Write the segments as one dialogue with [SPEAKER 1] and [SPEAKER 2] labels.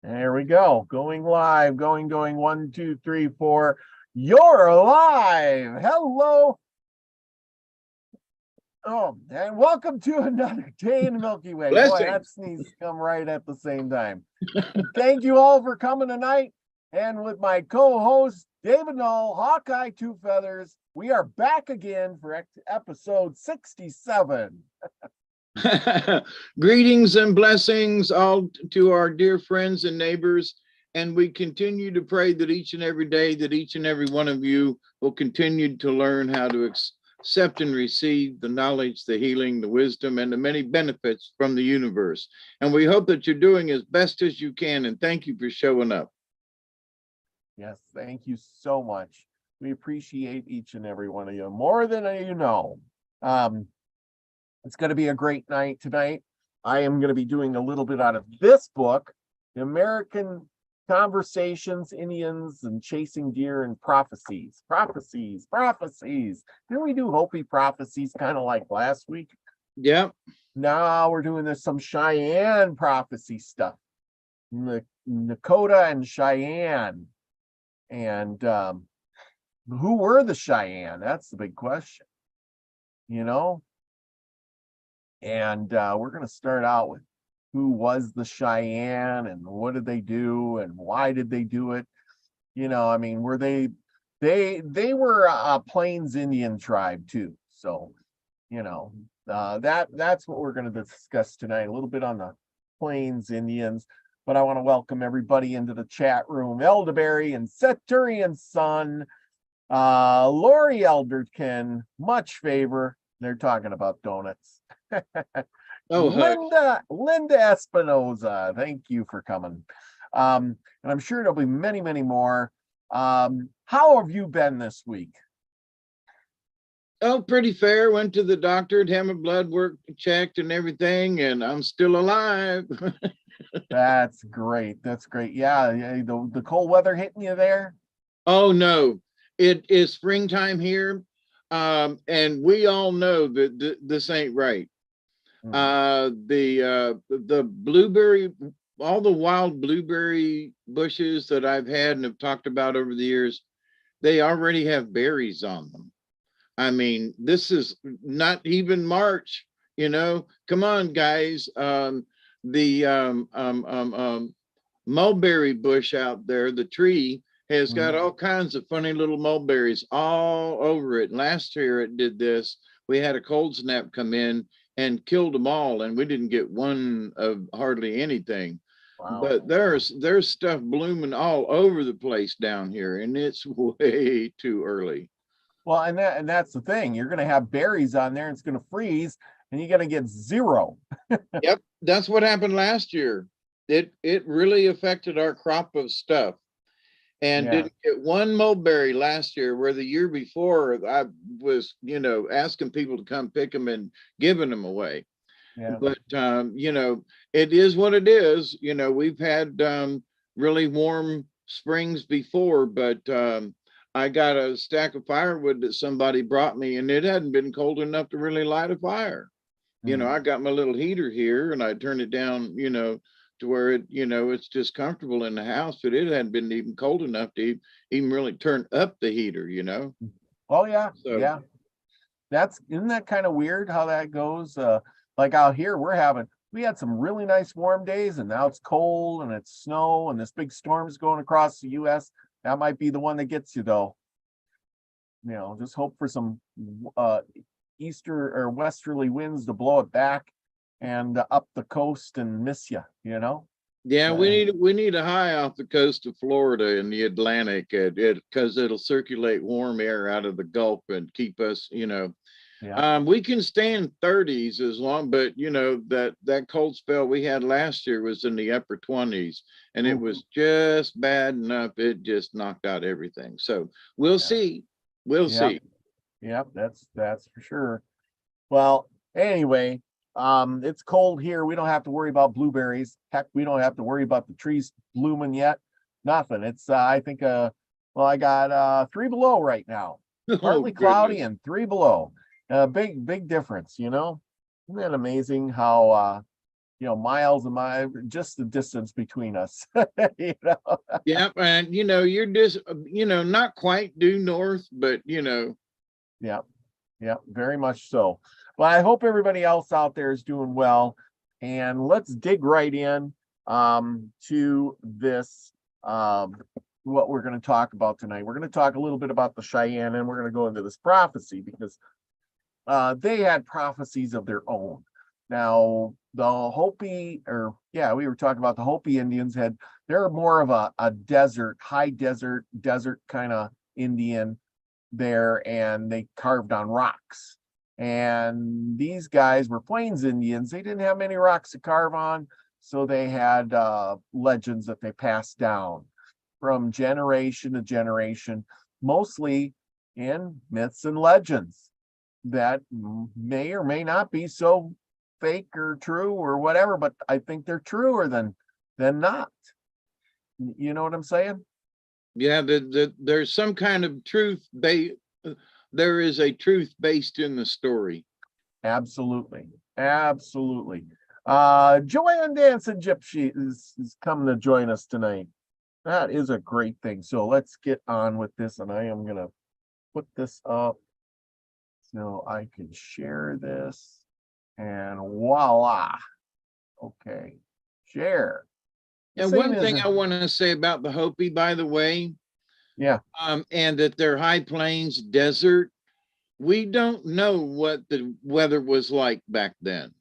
[SPEAKER 1] There we go. Going live. Going. 1, 2, 3, 4. You're live. Hello. Oh, and welcome to another day in the Milky Way. Boy, that
[SPEAKER 2] Blessings.
[SPEAKER 1] sneeze come right at the same time. Thank you all for coming tonight. And with my co-host, David Null, Hawkeye Two Feathers, we are back again for episode 67.
[SPEAKER 2] Greetings and blessings all to our dear friends and neighbors. And we continue to pray that each and every day that each and every one of you will continue to learn how to accept and receive the knowledge, the healing, the wisdom, and the many benefits from the universe. And we hope that you're doing as best as you can. And thank you for showing up.
[SPEAKER 1] Yes, thank you so much. We appreciate each and every one of you more than you know. It's going to be a great night tonight. I am going to be doing a little bit out of this book, The American Conversations, Indians, and Chasing Deer and Prophecies. Prophecies. Didn't we do Hopi prophecies kind of like last week?
[SPEAKER 2] Yep.
[SPEAKER 1] Now we're doing some Cheyenne prophecy stuff. Nakota and Cheyenne. And who were the Cheyenne? That's the big question. You know? And we're going to start out with who was the Cheyenne and what did they do and why did they do it? You know, I mean, were they were a Plains Indian tribe too. So, you know, that's what we're going to discuss tonight, a little bit on the Plains Indians. But I want to welcome everybody into the chat room. Elderberry and Centurion Son, Lori Elderkin, much favor. They're talking about donuts.
[SPEAKER 2] Oh,
[SPEAKER 1] Linda Espinoza, thank you for coming. And I'm sure there'll be many, many more. How have you been this week?
[SPEAKER 2] Oh, pretty fair. Went to the doctor, had my blood work checked and everything, and I'm still alive.
[SPEAKER 1] That's great. That's great. Yeah, the cold weather hitting you there?
[SPEAKER 2] Oh no, it is springtime here, and we all know that this ain't right. The blueberry, all the wild blueberry bushes that I've had and have talked about over the years, they already have berries on them. I mean, this is not even March, you know. Come on, guys. The mulberry bush out there, the tree has got all kinds of funny little mulberries all over it. Last year it did this. We had a cold snap come in and killed them all, and we didn't get one of hardly anything. Wow. But there's stuff blooming all over the place down here, and it's way too early.
[SPEAKER 1] Well, and that's the thing. You're going to have berries on there, and it's going to freeze, and you're going to get zero.
[SPEAKER 2] Yep, that's what happened last year. It really affected our crop of stuff, and didn't get one mulberry last year, where the year before I was, you know, asking people to come pick them and giving them away. Yeah. But you know, it is what it is. You know, we've had really warm springs before, but I got a stack of firewood that somebody brought me, and it hadn't been cold enough to really light a fire. You know, I got my little heater here, and I turned it down, you know, to where it, you know, it's just comfortable in the house, but it hadn't been even cold enough to even really turn up the heater, you know.
[SPEAKER 1] Oh yeah, so, yeah. Isn't that kind of weird how that goes? Like out here, we had some really nice warm days, and now it's cold and it's snow, and this big storm's going across the U.S. That might be the one that gets you, though. You know, just hope for some easter or westerly winds to blow it back and up the coast and miss you, you know.
[SPEAKER 2] Yeah, we need a high off the coast of Florida and the Atlantic, because it'll circulate warm air out of the Gulf and keep us, you know. Yeah. We can stand 30s as long, but you know, that cold spell we had last year was in the upper 20s, and it was just bad enough. It just knocked out everything. So we'll see. We'll see.
[SPEAKER 1] Yep, that's for sure. Well, anyway, it's cold here. We don't have to worry about blueberries. Heck, we don't have to worry about the trees blooming yet. Nothing. It's I think well, I got 3 below right now. Partly cloudy and 3 below. Big difference, you know. Isn't that amazing how miles and miles, just the distance between us.
[SPEAKER 2] Yep, and you're just not quite due north, but
[SPEAKER 1] Yeah, yeah, very much so. Well, I hope everybody else out there is doing well. And let's dig right in to this, what we're going to talk about tonight. We're going to talk a little bit about the Cheyenne, and we're going to go into this prophecy because they had prophecies of their own. Now, the Hopi, we were talking about the Hopi Indians they're more of a desert, high desert kind of Indian there, and they carved on rocks. And these guys were Plains Indians. They didn't have many rocks to carve on, so they had legends that they passed down from generation to generation, mostly in myths and legends that may or may not be so fake or true or whatever, but I think they're truer than not. You know what I'm saying?
[SPEAKER 2] Yeah, there's some kind of truth. There is a truth based in the story.
[SPEAKER 1] Absolutely. Joanne Dancing Gypsy is coming to join us tonight. That is a great thing. So let's get on with this, and I am going to put this up so I can share this, and voila. Okay, share.
[SPEAKER 2] And one thing I want to say about the Hopi, by the way, and that they're high plains desert, we don't know what the weather was like back then.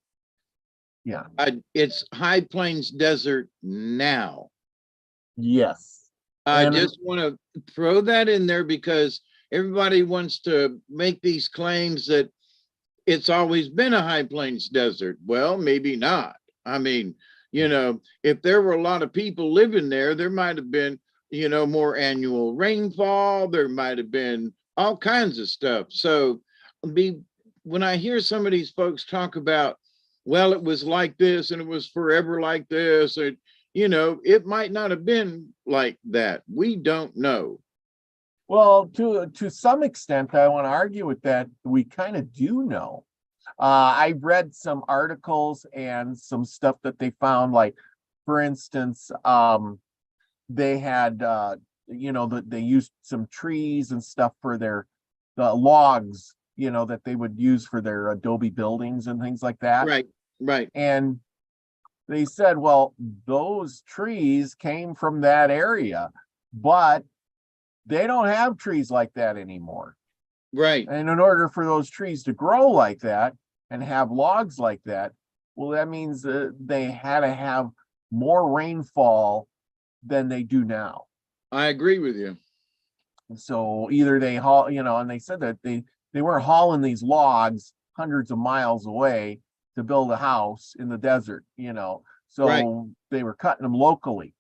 [SPEAKER 1] Yeah,
[SPEAKER 2] it's high plains desert now.
[SPEAKER 1] Yes,
[SPEAKER 2] I just want to throw that in there because everybody wants to make these claims that it's always been a high plains desert. Well, maybe not. I mean, if there were a lot of people living there, there might have been, more annual rainfall. There might have been all kinds of stuff. So when I hear some of these folks talk about, well, it was like this and it was forever like this, or, it might not have been like that. We don't know.
[SPEAKER 1] Well, to some extent, I want to argue with that. We kind of do know. I've read some articles and some stuff that they found, like, for instance, they had, they used some trees and stuff for the logs, that they would use for their adobe buildings and things like that.
[SPEAKER 2] Right.
[SPEAKER 1] And they said, well, those trees came from that area, but they don't have trees like that anymore.
[SPEAKER 2] Right.
[SPEAKER 1] And in order for those trees to grow like that and have logs like that, well, that means they had to have more rainfall than they do now.
[SPEAKER 2] I agree with you.
[SPEAKER 1] So either they haul, and they said that they weren't hauling these logs hundreds of miles away to build a house in the desert, so they were cutting them locally.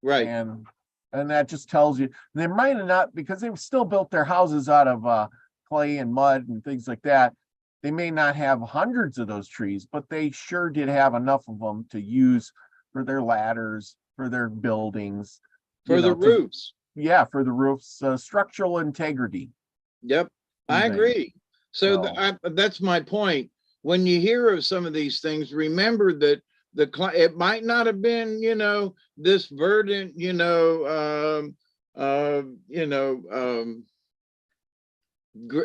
[SPEAKER 2] Right.
[SPEAKER 1] And that just tells you they might have not, because they still built their houses out of clay and mud and things like that. They may not have hundreds of those trees, but they sure did have enough of them to use for their ladders, for their buildings,
[SPEAKER 2] for the roofs.
[SPEAKER 1] For the roofs, structural integrity.
[SPEAKER 2] Yep, I agree. So that's my point. When you hear of some of these things, remember that it might not have been, this verdant,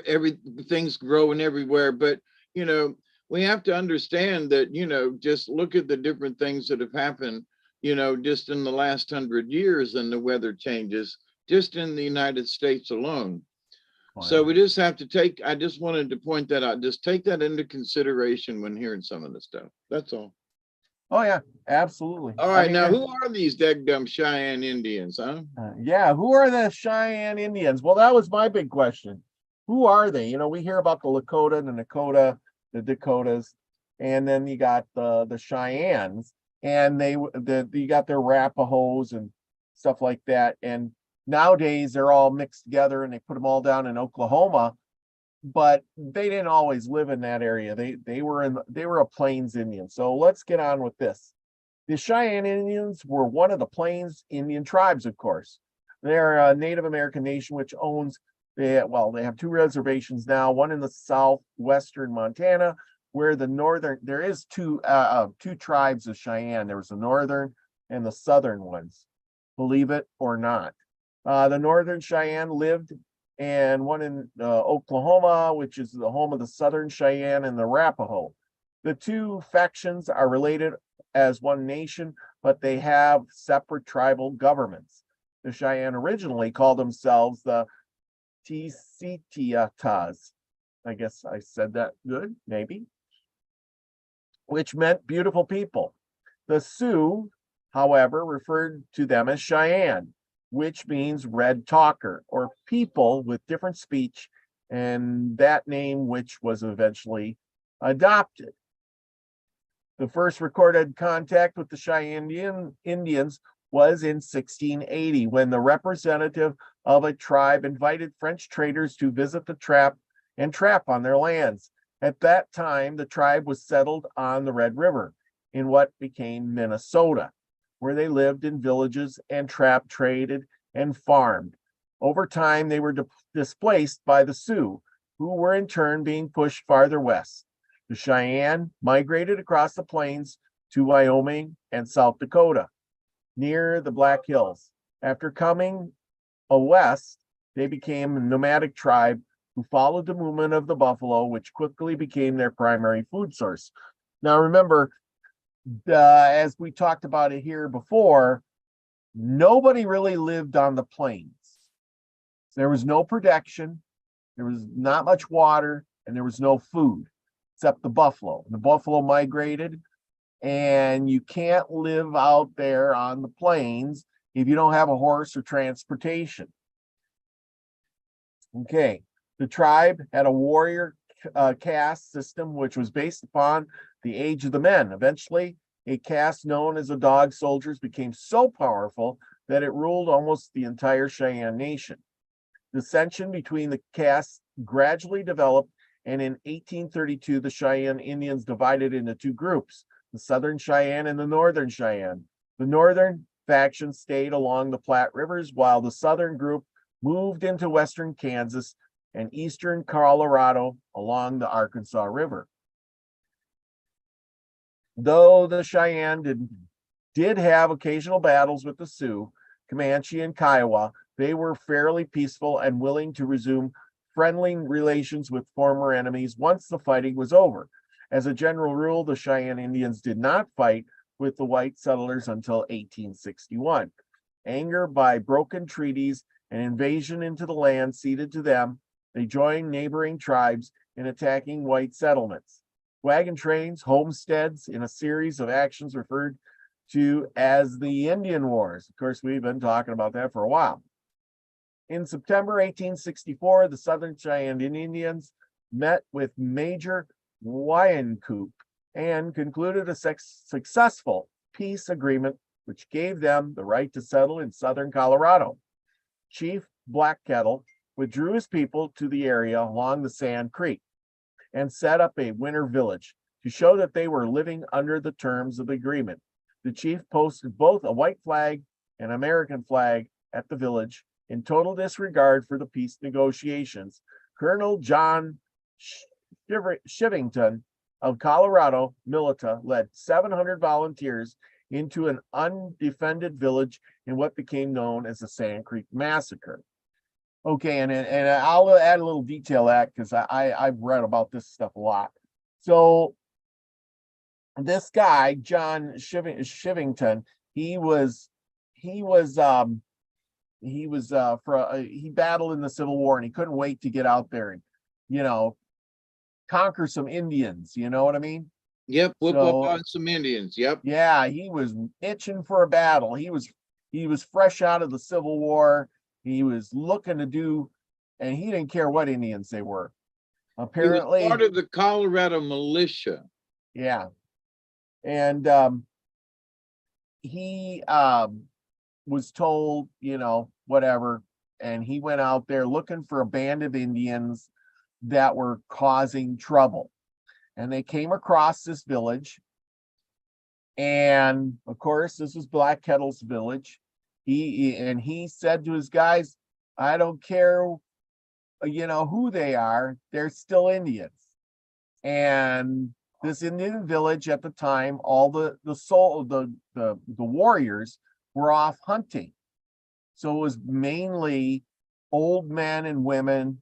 [SPEAKER 2] everything's growing everywhere, but we have to understand that just look at the different things that have happened just in the last 100 years, and the weather changes just in the United States alone. So we just have to I just wanted to point that out, just take that into consideration when hearing some of the stuff. That's all.
[SPEAKER 1] Oh yeah, absolutely.
[SPEAKER 2] All right, now who are these dead-gum Cheyenne Indians, huh?
[SPEAKER 1] Who are the Cheyenne Indians? Well, that was my big question. Who are they? We hear about the Lakota, the Dakotas, and then you got the Cheyennes, and you got their Rapahos and stuff like that. And nowadays they're all mixed together and they put them all down in Oklahoma, but they didn't always live in that area. They were a Plains Indian. So let's get on with this. The Cheyenne Indians were one of the Plains Indian tribes, of course. They're a Native American nation which owns, they have two reservations now, one in the southwestern Montana, where the northern, there is two tribes of Cheyenne. There was the northern and the southern ones, believe it or not. The northern Cheyenne lived, and one in Oklahoma, which is the home of the southern Cheyenne and the Arapaho. The two factions are related as one nation, but they have separate tribal governments. The Cheyenne originally called themselves the Tisitiatas. I guess I said that good, maybe, which meant beautiful people. The Sioux, however, referred to them as Cheyenne, which means red talker, or people with different speech, and that name which was eventually adopted. The first recorded contact with the Cheyenne Indians was in 1680, when the representative of a tribe invited French traders to visit the trap on their lands. At that time, the tribe was settled on the Red River in what became Minnesota, where they lived in villages and trap traded and farmed. Over time, they were displaced by the Sioux, who were in turn being pushed farther west. The Cheyenne migrated across the plains to Wyoming and South Dakota, near the Black Hills. After coming west, they became a nomadic tribe who followed the movement of the buffalo, which quickly became their primary food source. Now, remember, as we talked about it here before, nobody really lived on the plains. There was no protection, there was not much water, and there was no food except the buffalo. The buffalo migrated, and you can't live out there on the plains if you don't have a horse or transportation. Okay, the tribe had a warrior caste system, which was based upon the age of the men. Eventually, a caste known as the dog soldiers became so powerful that it ruled almost the entire Cheyenne nation. Dissension between the castes gradually developed, and in 1832, the Cheyenne Indians divided into two groups, the Southern Cheyenne and the Northern Cheyenne. The Northern faction stayed along the Platte Rivers, while the Southern group moved into Western Kansas and Eastern Colorado along the Arkansas River. Though the Cheyenne did have occasional battles with the Sioux, Comanche, and Kiowa, they were fairly peaceful and willing to resume friendly relations with former enemies once the fighting was over. As a general rule, the Cheyenne Indians did not fight with the white settlers until 1861. Angered by broken treaties and invasion into the land ceded to them, they joined neighboring tribes in attacking white settlements. Wagon trains, homesteads, in a series of actions referred to as the Indian Wars. Of course, we've been talking about that for a while. In September 1864, the Southern Cheyenne Indians met with Major Wyancoop and concluded a successful peace agreement, which gave them the right to settle in southern Colorado. Chief Black Kettle withdrew his people to the area along the Sand Creek and set up a winter village to show that they were living under the terms of the agreement. The chief posted both a white flag and American flag at the village. In total disregard for the peace negotiations, Colonel John Shivington of Colorado Militia led 700 volunteers into an undefended village in what became known as the Sand Creek Massacre. Okay, and I'll add a little detail to that because I've read about this stuff a lot. So this guy, John Shivington, he battled in the Civil War, and he couldn't wait to get out there and, conquer some Indians. You know what I mean?
[SPEAKER 2] Yep, whoop up on some Indians. Yep.
[SPEAKER 1] Yeah, he was itching for a battle. He was fresh out of the Civil War. He was looking to do, and he didn't care what Indians they were. Apparently,
[SPEAKER 2] he was part of the Colorado militia.
[SPEAKER 1] Yeah, and he was told, whatever, and he went out there looking for a band of Indians that were causing trouble. And they came across this village. And of course, this was Black Kettle's village. He said to his guys, I don't care, who they are, they're still Indians. And this Indian village at the time, all the warriors were off hunting. So it was mainly old men and women,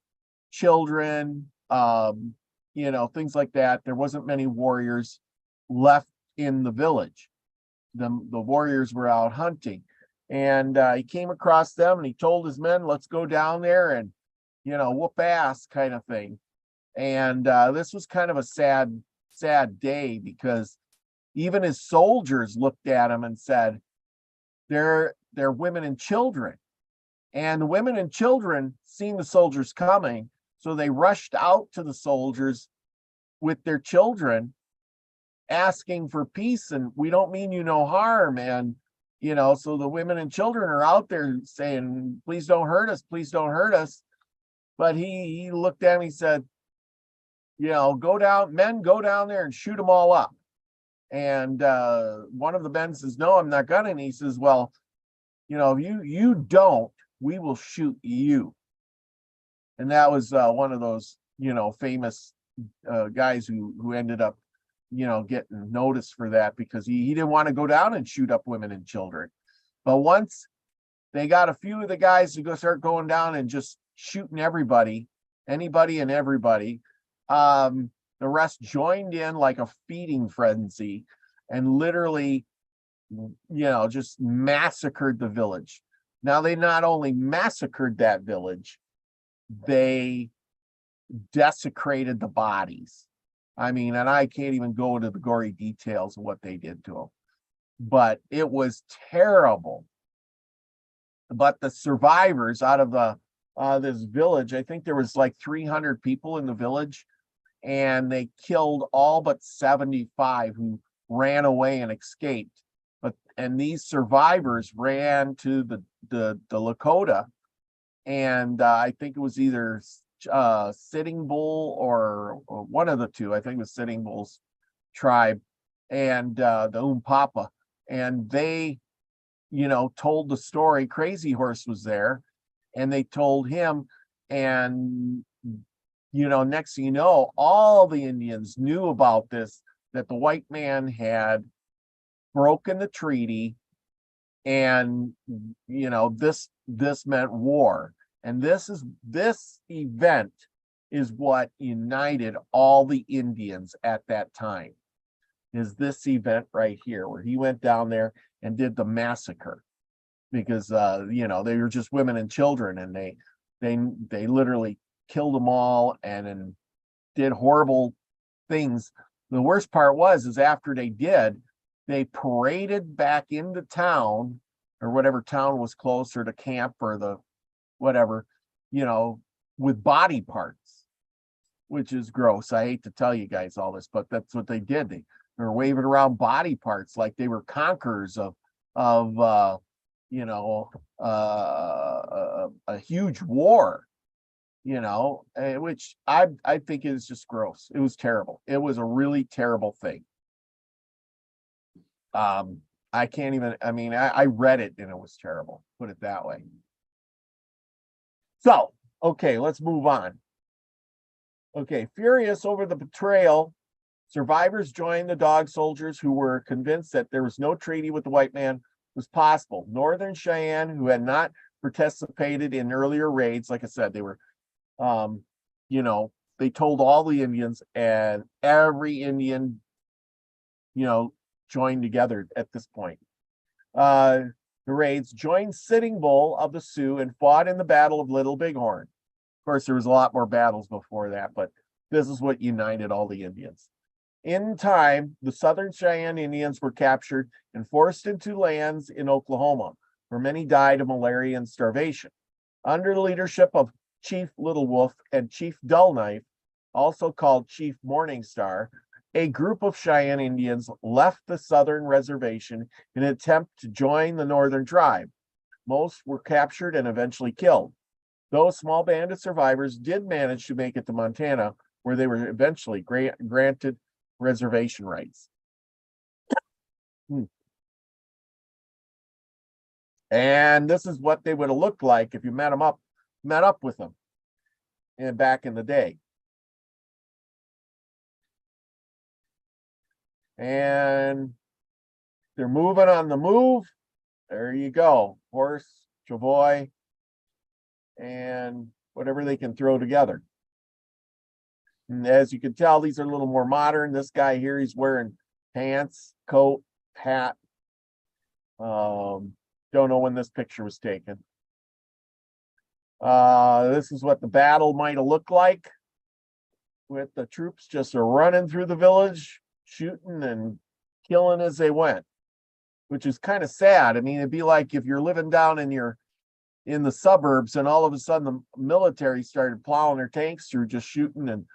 [SPEAKER 1] children, things like that. There wasn't many warriors left in the village. The warriors were out hunting. And he came across them and he told his men, let's go down there and, whoop ass kind of thing. And this was kind of a sad day, because even his soldiers looked at him and said, they're women and children. And the women and children seen the soldiers coming, so they rushed out to the soldiers with their children, asking for peace, and we don't mean you no harm. And so the women and children are out there saying, please don't hurt us, please don't hurt us. But he looked at me, he said, go down there and shoot them all up. And one of the men says, no, I'm not gonna. And he says, well, if you don't, we will shoot you. And that was one of those, famous guys who ended up, getting noticed for that, because he didn't want to go down and shoot up women and children. But once they got a few of the guys to start going down and just shooting anybody and everybody, the rest joined in like a feeding frenzy and literally, just massacred the village. Now, they not only massacred that village, they desecrated the bodies. I mean, and I can't even go into the gory details of what they did to them, but it was terrible. But the survivors out of this village, I think there was like 300 people in the village, and they killed all but 75 who ran away and escaped. And these survivors ran to the Lakota, and I think it was either Sitting Bull or one of the two. I think it was Sitting Bull's tribe, and the Umpapa, and they told the story. Crazy Horse was there, and they told him, and next thing you know, all the Indians knew about this, that the white man had broken the treaty, and this meant war. And this event is what united all the Indians at that time, is this event right here, where he went down there and did the massacre, because they were just women and children, and they literally killed them all and did horrible things. The worst part is after they did, they paraded back into town, or whatever town was closer to camp, or the whatever, with body parts, which is gross. I hate to tell you guys all this, but that's what they did. They were waving around body parts like they were conquerors of a huge war, which I think is just gross. It was terrible. It was a really terrible thing. I can't even, I read it and it was terrible, put it that way. So, okay, let's move on. Okay, furious over the betrayal, survivors joined the dog soldiers, who were convinced that there was no treaty with the white man was possible. Northern Cheyenne, who had not participated in earlier raids, like I said, they were, they told all the Indians, and every Indian, joined together at this point. The raids joined Sitting Bull of the Sioux and fought in the Battle of Little Bighorn. Of course, there was a lot more battles before that, but this is what united all the Indians. In time, the Southern Cheyenne Indians were captured and forced into lands in Oklahoma, where many died of malaria and starvation. Under the leadership of Chief Little Wolf and Chief Dull Knife, also called Chief Morningstar, a group of Cheyenne Indians left the southern reservation in an attempt to join the northern tribe. Most were captured and eventually killed. Though a small band of survivors did manage to make it to Montana, where they were eventually granted reservation rights. And this is what they would have looked like if you met up with them back in the day. And they're moving on the move. There you go. Horse, travois, and whatever they can throw together. And as you can tell, these are a little more modern. This guy here, he's wearing pants, coat, hat. Don't know when this picture was taken. This is what the battle might have looked like, with the troops just running through the village, shooting and killing as they went, which is kind of sad. I mean, it'd be like if you're living down in the suburbs and all of a sudden the military started plowing their tanks through, just shooting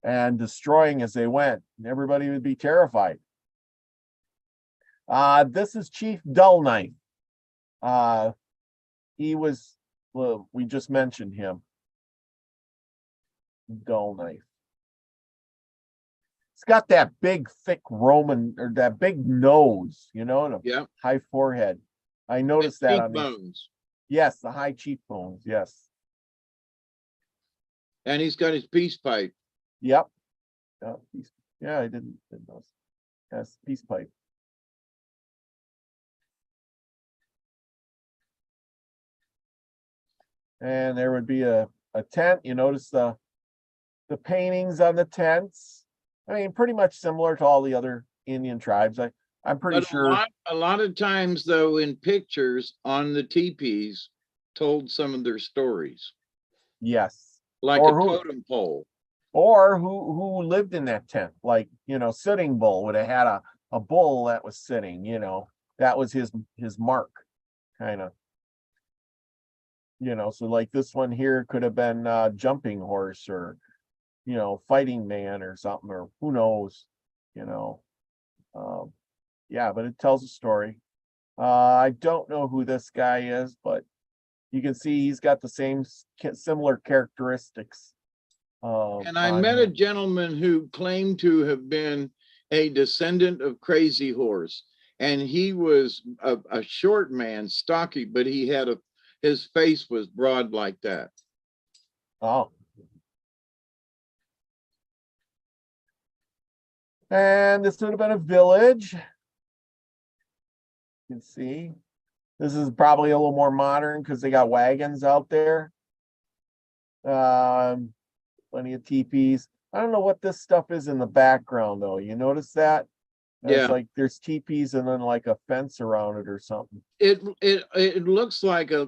[SPEAKER 1] and destroying as they went. And everybody would be terrified. This is Chief Dull Knife. He was, well, we just mentioned him. Dull Knife. It's got that big, thick Roman, or that big nose, and a high forehead. I noticed that on
[SPEAKER 2] cheekbones.
[SPEAKER 1] Yes, the high cheekbones. Yes.
[SPEAKER 2] And he's got his peace pipe.
[SPEAKER 1] Yep. Yeah, I didn't know. Yes, peace pipe. And there would be a tent. You notice the paintings on the tents. I mean, pretty much similar to all the other Indian tribes. I'm pretty sure.
[SPEAKER 2] A lot of times, though, in pictures on the teepees, told some of their stories.
[SPEAKER 1] Yes.
[SPEAKER 2] Like
[SPEAKER 1] or
[SPEAKER 2] a totem pole.
[SPEAKER 1] Or who lived in that tent. Like, Sitting Bull would have had a bull that was sitting, that was his mark, kind of. So like this one here could have been Jumping Horse, or Fighting Man or something, or who knows, yeah, but it tells a story. I don't know who this guy is, but you can see he's got the similar characteristics.
[SPEAKER 2] And I met a gentleman who claimed to have been a descendant of Crazy Horse, and he was a short man, stocky, but he had his face was broad like that.
[SPEAKER 1] Oh. And this would have been a village. You can see this is probably a little more modern because they got wagons out there. Plenty of teepees. I don't know what this stuff is in the background though. You notice that?
[SPEAKER 2] Yeah.
[SPEAKER 1] It's like there's teepees and then like a fence around it or something.
[SPEAKER 2] It looks like a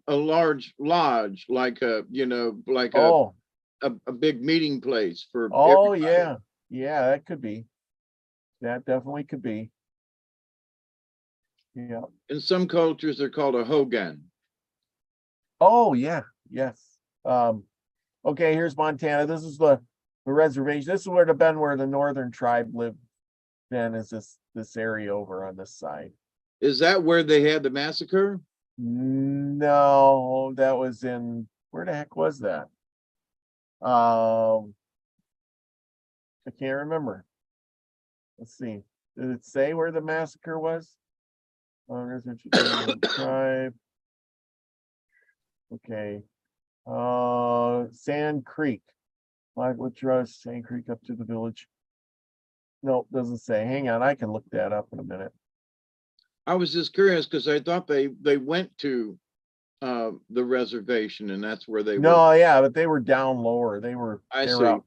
[SPEAKER 2] large lodge, like a big meeting place for everybody.
[SPEAKER 1] Yeah, that could be. That definitely could be. Yeah.
[SPEAKER 2] In some cultures, they're called a hogan.
[SPEAKER 1] Oh yeah, yes. Okay, here's Montana. This is the reservation. This is where the northern tribe lived. Then is this area over on this side.
[SPEAKER 2] Is that where they had the massacre?
[SPEAKER 1] No, that was in, where the heck was that? I can't remember. Let's see. Did it say where the massacre was? Tribe. Okay. Sand Creek. Blackwood Trust, Sand Creek up to the village. Nope, doesn't say. Hang on, I can look that up in a minute.
[SPEAKER 2] I was just curious because I thought they went to the reservation, and that's where they were.
[SPEAKER 1] Yeah, but they were down lower. They were up.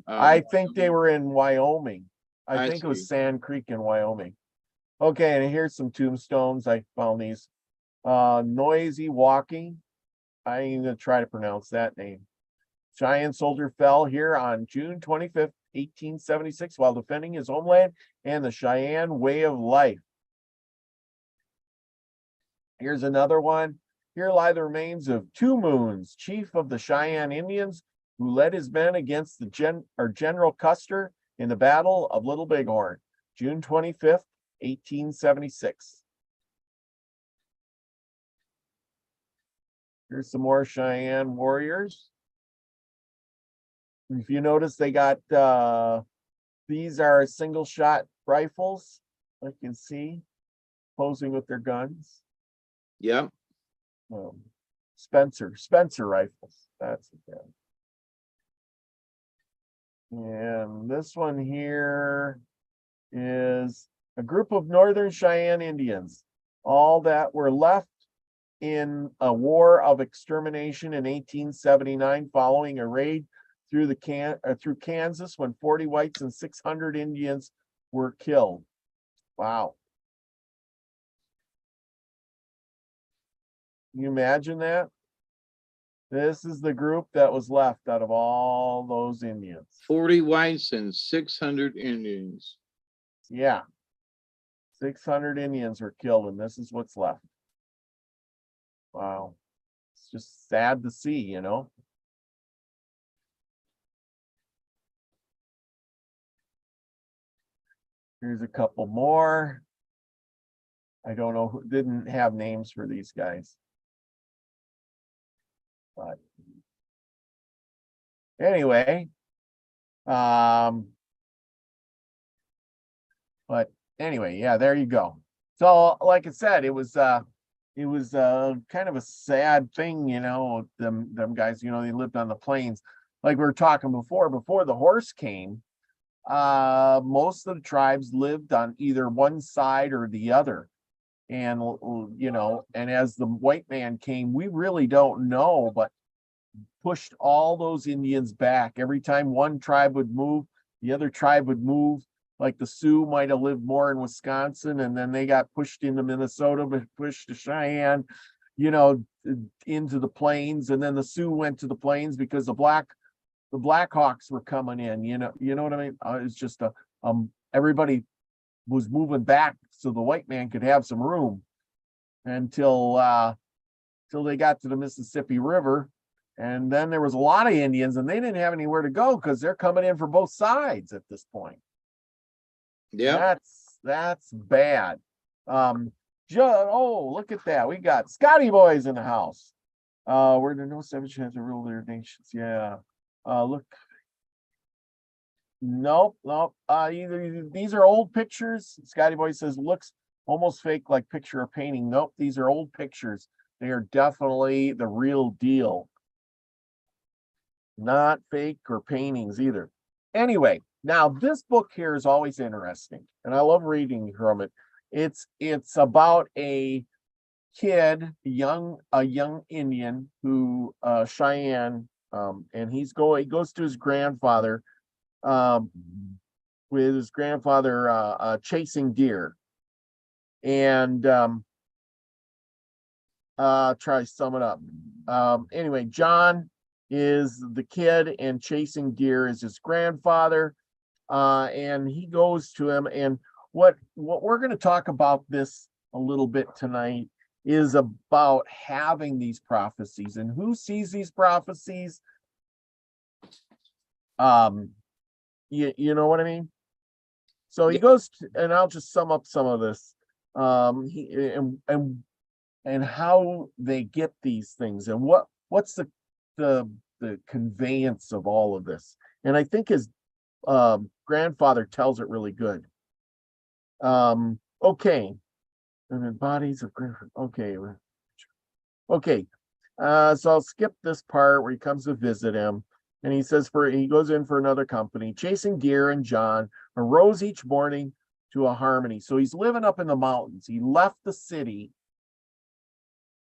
[SPEAKER 1] I think they were in Wyoming. I think it was Sand Creek in Wyoming. Okay, and here's some tombstones. I found these. Noisy Walking. I ain't gonna try to pronounce that name. Cheyenne soldier fell here on June 25th, 1876, while defending his homeland and the Cheyenne way of life. Here's another one. Here lie the remains of Two Moons, chief of the Cheyenne Indians, who led his men against the General Custer in the Battle of Little Bighorn, June 25th, 1876. Here's some more Cheyenne warriors. If you notice, they got these are single shot rifles, like you can see, posing with their guns.
[SPEAKER 2] Yeah.
[SPEAKER 1] Spencer rifles. That's it. And this one here, is a group of Northern Cheyenne Indians, all that were left in a war of extermination in 1879 following a raid through through Kansas when 40 whites and 600 Indians were killed. Wow. Can you imagine that? This is the group that was left out of all those Indians.
[SPEAKER 2] 40 whites and 600 Indians.
[SPEAKER 1] Yeah. 600 Indians were killed, and this is what's left. Wow. It's just sad to see, you know? Here's a couple more. I don't know who didn't have names for these guys. But anyway, but anyway, yeah, there you go. So like I said, it was kind of a sad thing, you know, them guys, you know, they lived on the plains. Like we were talking before the horse came, most of the tribes lived on either one side or the other. And, you know, and as the white man came, we really don't know, but pushed all those Indians back. Every time one tribe would move, the other tribe would move. Like the Sioux might have lived more in Wisconsin, and then they got pushed into Minnesota, but pushed to Cheyenne, you know, into the plains. And then the Sioux went to the plains because the Blackhawks were coming in, you know what I mean? It's just everybody was moving back so the white man could have some room until they got to the Mississippi River. And then there was a lot of Indians, and they didn't have anywhere to go because they're coming in from both sides at this point.
[SPEAKER 2] Yeah,
[SPEAKER 1] that's bad. Oh, look at that. We got Scotty boys in the house. Where there no savage has to rule their nations. Yeah. Look. Nope. Either these are old pictures. Scotty Boy says looks almost fake, like picture or painting. Nope, these are old pictures. They are definitely the real deal. Not fake or paintings either. Anyway, now this book here is always interesting, and I love reading from it. It's about a kid, a young Indian who Cheyenne, and he goes to his grandfather. With his grandfather chasing deer, and try to sum it up. Anyway, John is the kid and chasing deer is his grandfather, and he goes to him. And what we're going to talk about this a little bit tonight is about having these prophecies and who sees these prophecies. You know what I mean? So he goes and I'll just sum up some of this. And how they get these things, and what's the conveyance of all of this. And I think his grandfather tells it really good. Okay. And then bodies of okay. So I'll skip this part where he comes to visit him. And he says he goes in for another company. Chasing deer and John arose each morning to a harmony. So he's living up in the mountains. He left the city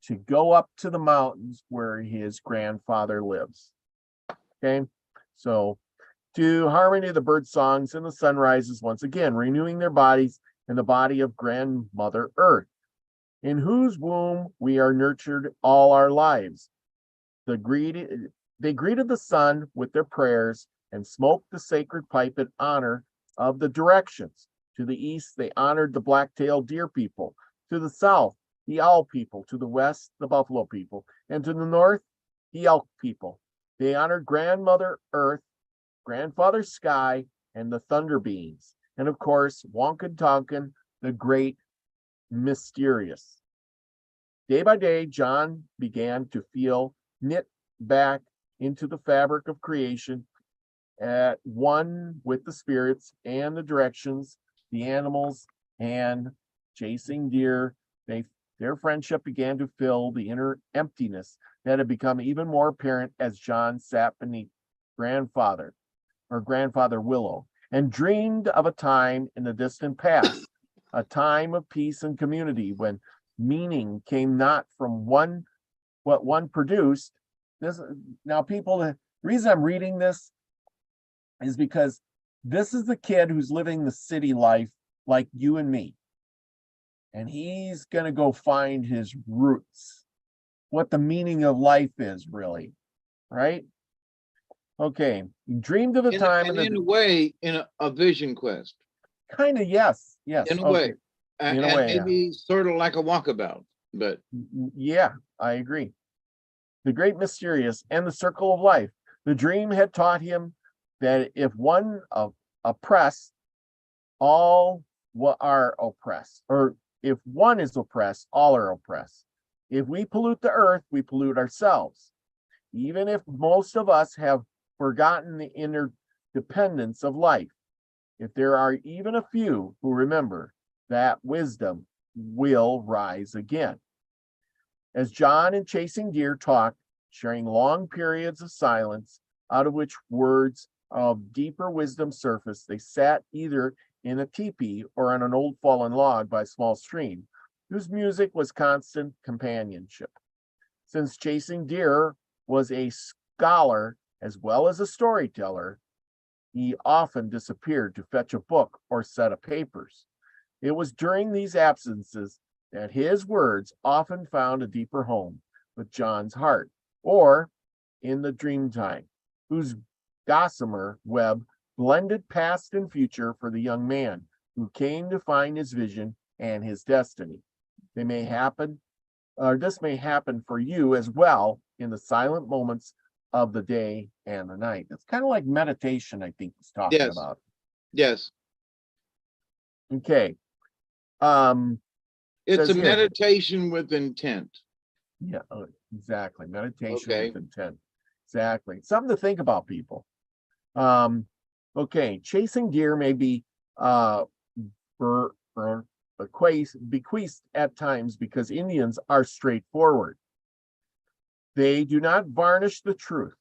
[SPEAKER 1] to go up to the mountains where his grandfather lives. Okay, so to harmony of the bird songs and the sunrises once again, renewing their bodies in the body of grandmother Earth, in whose womb we are nurtured all our lives. They greeted the sun with their prayers and smoked the sacred pipe in honor of the directions. To the east, they honored the black-tailed deer people. To the south, the owl people. To the west, the buffalo people. And to the north, the elk people. They honored grandmother Earth, grandfather Sky, and the thunder beings. And of course, Wonka Tonkin, the great mysterious. Day by day, John began to feel knit back into the fabric of creation, at one with the spirits and the directions, the animals, and chasing deer. Their friendship began to fill the inner emptiness that had become even more apparent as John sat beneath grandfather Willow and dreamed of a time in the distant past, a time of peace and community when meaning came not from what one produced. This now, people, the reason I'm reading this is because this is the kid who's living the city life like you and me. And he's going to go find his roots, what the meaning of life is, really, right? Okay, he dreamed of a time
[SPEAKER 2] in a way, in a vision quest.
[SPEAKER 1] Kind of, yes,
[SPEAKER 2] In a
[SPEAKER 1] okay.
[SPEAKER 2] way.
[SPEAKER 1] In a
[SPEAKER 2] and
[SPEAKER 1] way,
[SPEAKER 2] maybe sort of like a walkabout, but
[SPEAKER 1] yeah, I agree. The great mysterious and the circle of life. The dream had taught him that if one oppressed, all are oppressed, or if one is oppressed, all are oppressed. If we pollute the earth, we pollute ourselves. Even if most of us have forgotten the interdependence of life, if there are even a few who remember, that wisdom will rise again. As John and Chasing Deer talked, sharing long periods of silence, out of which words of deeper wisdom surfaced, they sat either in a teepee or on an old fallen log by a small stream, whose music was constant companionship. Since Chasing Deer was a scholar as well as a storyteller, he often disappeared to fetch a book or set of papers. It was during these absences that his words often found a deeper home with John's heart, or in the dream time, whose gossamer web blended past and future for the young man who came to find his vision and his destiny. They may happen, or this may happen for you as well in the silent moments of the day and the night. It's kind of like meditation, I think he's talking
[SPEAKER 2] yes,
[SPEAKER 1] about.
[SPEAKER 2] yes.
[SPEAKER 1] Okay.
[SPEAKER 2] It's a
[SPEAKER 1] here,
[SPEAKER 2] meditation with intent.
[SPEAKER 1] yeah, exactly. Meditation
[SPEAKER 2] Okay.
[SPEAKER 1] with intent. Exactly. Something to think about, people. Okay, Chasing Deer may be bequeathed at times because Indians are straightforward. They do not varnish the truth,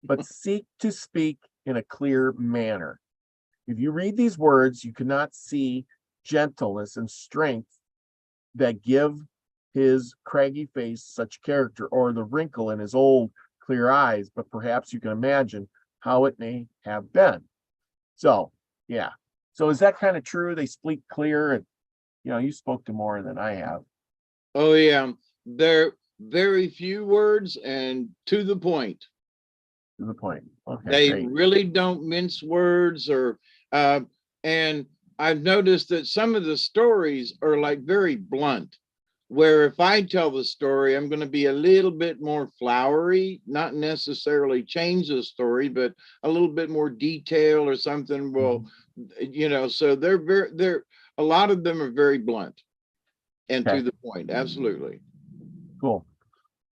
[SPEAKER 1] but seek to speak in a clear manner. If you read these words, you cannot see gentleness and strength that give his craggy face such character, or the wrinkle in his old clear eyes, but perhaps you can imagine how it may have been. So, yeah. So is that kind of true? They speak clear, and you spoke to more than I have.
[SPEAKER 2] Oh yeah, they're very few words and to the point.
[SPEAKER 1] To the point. Okay.
[SPEAKER 2] They
[SPEAKER 1] great.
[SPEAKER 2] really don't mince words, or and I've noticed that some of the stories are like very blunt, where if I tell the story, I'm going to be a little bit more flowery, not necessarily change the story, but a little bit more detail or something. Well, so they're a lot of them are very blunt and to the point. Absolutely.
[SPEAKER 1] Cool.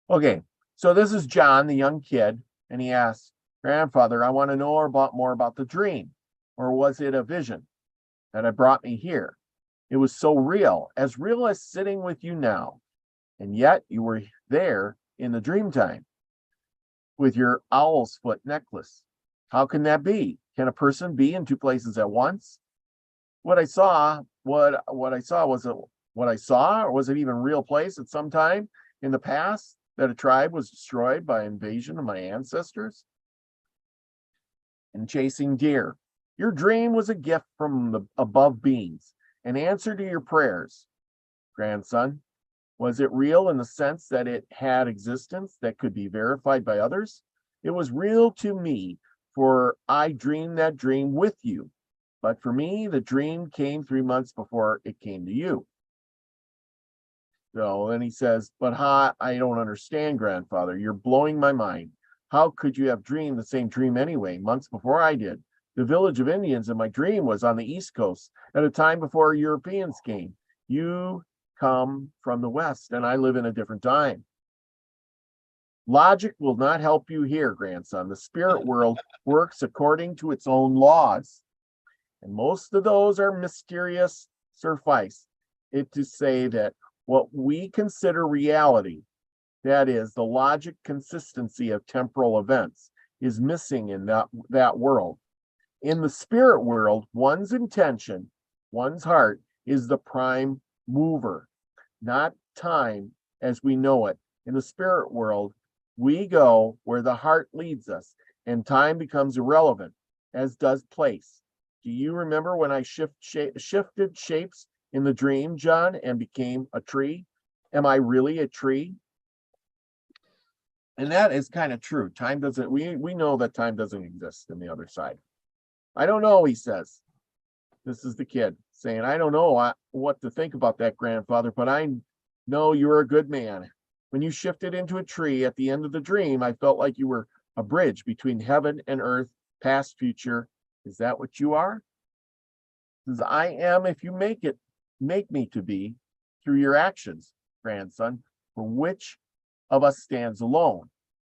[SPEAKER 1] Okay. So this is John, the young kid, and he asks, "Grandfather, I want to know more about the dream, or was it a vision that had brought me here? It was so real as sitting with you now. And yet you were there in the dream time with your owl's foot necklace. How can that be? Can a person be in two places at once? What I saw was it what I saw, or was it even a real place at some time in the past that a tribe was destroyed by invasion of my ancestors?" And Chasing Deer, your dream was a gift from the above beings, an answer to your prayers. Grandson, was it real in the sense that it had existence that could be verified by others? It was real to me, for I dreamed that dream with you. But for me, the dream came 3 months before it came to you. So then he says, "But I don't understand, grandfather. You're blowing my mind. How could you have dreamed the same dream anyway, months before I did? The village of Indians in my dream was on the East Coast at a time before Europeans came. You come from the West, and I live in a different time. Logic will not help you here, grandson. The spirit world works according to its own laws, and most of those are mysterious. Suffice it to say that what we consider reality, that is, the logic consistency of temporal events, is missing in that world. In the spirit world, one's intention, one's heart, is the prime mover, not time as we know it. In the spirit world, we go where the heart leads us, and time becomes irrelevant, as does place. Do you remember when I shifted shapes in the dream, John, and became a tree? Am I really a tree? And that is kind of true. Time doesn't, we know that time doesn't exist in the other side. I don't know, he says. This is the kid saying, I don't know what to think about that, grandfather, but I know you're a good man. When you shifted into a tree at the end of the dream, I felt like you were a bridge between heaven and earth, past, future. Is that what you are? He says, I am if you make me to be through your actions, grandson, for which of us stands alone.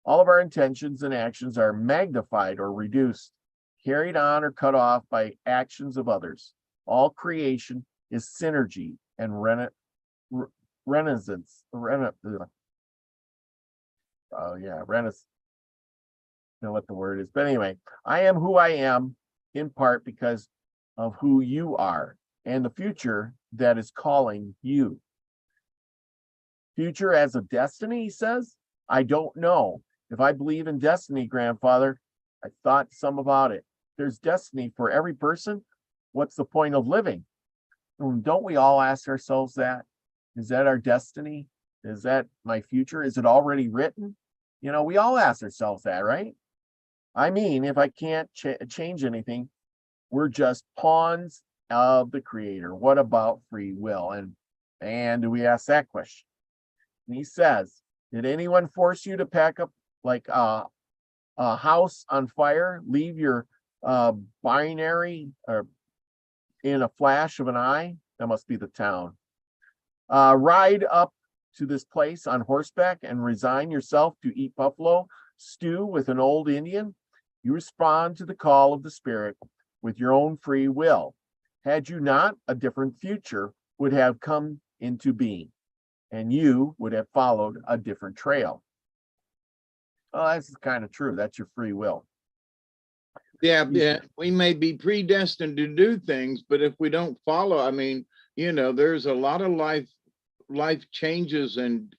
[SPEAKER 1] All of our intentions and actions are magnified or reduced, carried on or cut off by actions of others. All creation is synergy and renaissance. Oh yeah, renaissance. I don't know what the word is, but anyway, I am who I am in part because of who you are and the future that is calling you. Future as a destiny, he says. I don't know. If I believe in destiny, grandfather, I thought some about it. There's destiny for every person. What's the point of living? Don't we all ask ourselves that? Is that our destiny? Is that my future? Is it already written? You know, we all ask ourselves that, right? I mean, if I can't change anything, we're just pawns of the creator. What about free will? And do we ask that question? And he says, did anyone force you to pack up like a house on fire, leave your binary or in a flash of an eye? That must be the town. Ride up to this place on horseback and resign yourself to eat buffalo stew with an old Indian? You respond to the call of the spirit with your own free will. Had you not, a different future would have come into being, and you would have followed a different trail. Oh, that's kind of true. That's your free will.
[SPEAKER 2] Yeah, we may be predestined to do things, but if we don't follow, I mean, you know, there's a lot of life changes and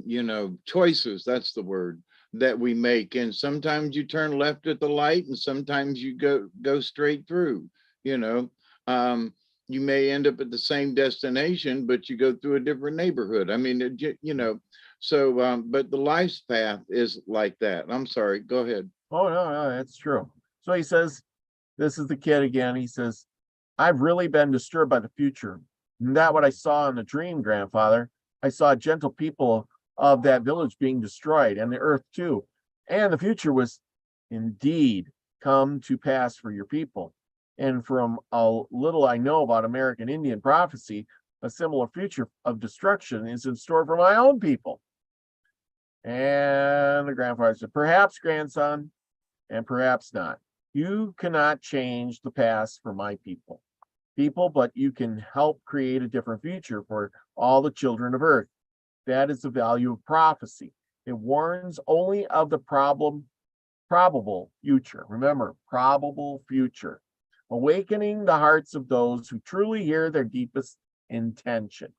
[SPEAKER 2] you know, choices, that's the word, that we make. And sometimes you turn left at the light and sometimes you go straight through, you know. You may end up at the same destination, but you go through a different neighborhood. I mean, you know, so but the life's path is like that. I'm sorry, go ahead.
[SPEAKER 1] Oh, no, that's true. So he says, this is the kid again. He says, I've really been disturbed by the future. Isn't that what I saw in the dream, grandfather? I saw gentle people of that village being destroyed, and the earth too. And the future was indeed come to pass for your people. And from a little I know about American Indian prophecy, a similar future of destruction is in store for my own people. And the grandfather said, perhaps, grandson, and perhaps not. You cannot change the past for my people, but you can help create a different future for all the children of earth. That is the value of prophecy. It warns only of the probable future. Remember, probable future. Awakening the hearts of those who truly hear their deepest intention.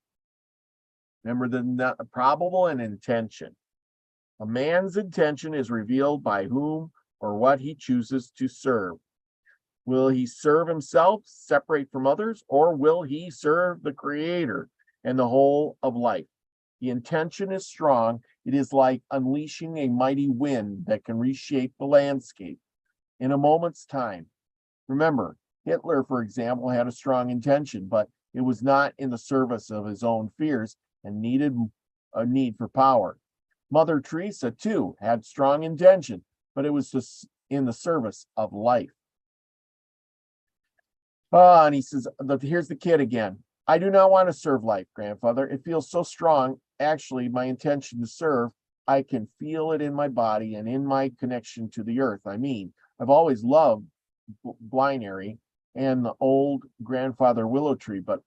[SPEAKER 1] Remember the probable and intention. A man's intention is revealed by whom or what he chooses to serve. Will he serve himself, separate from others, or will he serve the Creator and the whole of life? The intention is strong. It is like unleashing a mighty wind that can reshape the landscape in a moment's time. Remember, Hitler, for example, had a strong intention, but it was not in the service of his own fears and needed a need for power. Mother Teresa, too, had strong intention, but it was just in the service of life. And he says, here's the kid again. I do not want to serve life, grandfather. It feels so strong. Actually, my intention to serve, I can feel it in my body and in my connection to the earth. I mean, I've always loved binary and the old grandfather willow tree, but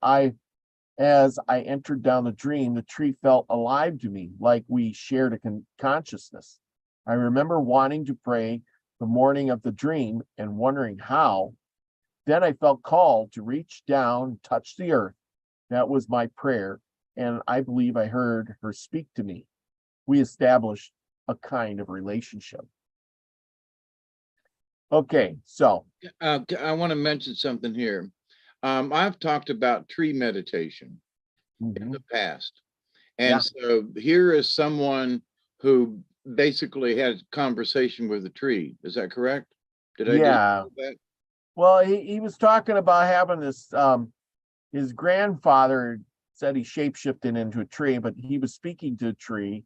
[SPEAKER 1] as I entered down the dream, the tree felt alive to me, like we shared a consciousness. I remember wanting to pray the morning of the dream and wondering how. Then I felt called to reach down, touch the earth. That was my prayer, and I believe I heard her speak to me. We established a kind of relationship. Okay, so
[SPEAKER 2] I want to mention something here. I've talked about tree meditation in the past. And so here is someone who basically had a conversation with a tree. Is that correct? Did I do that?
[SPEAKER 1] Well, he was talking about having this, his grandfather said he shapeshifted into a tree, but he was speaking to a tree.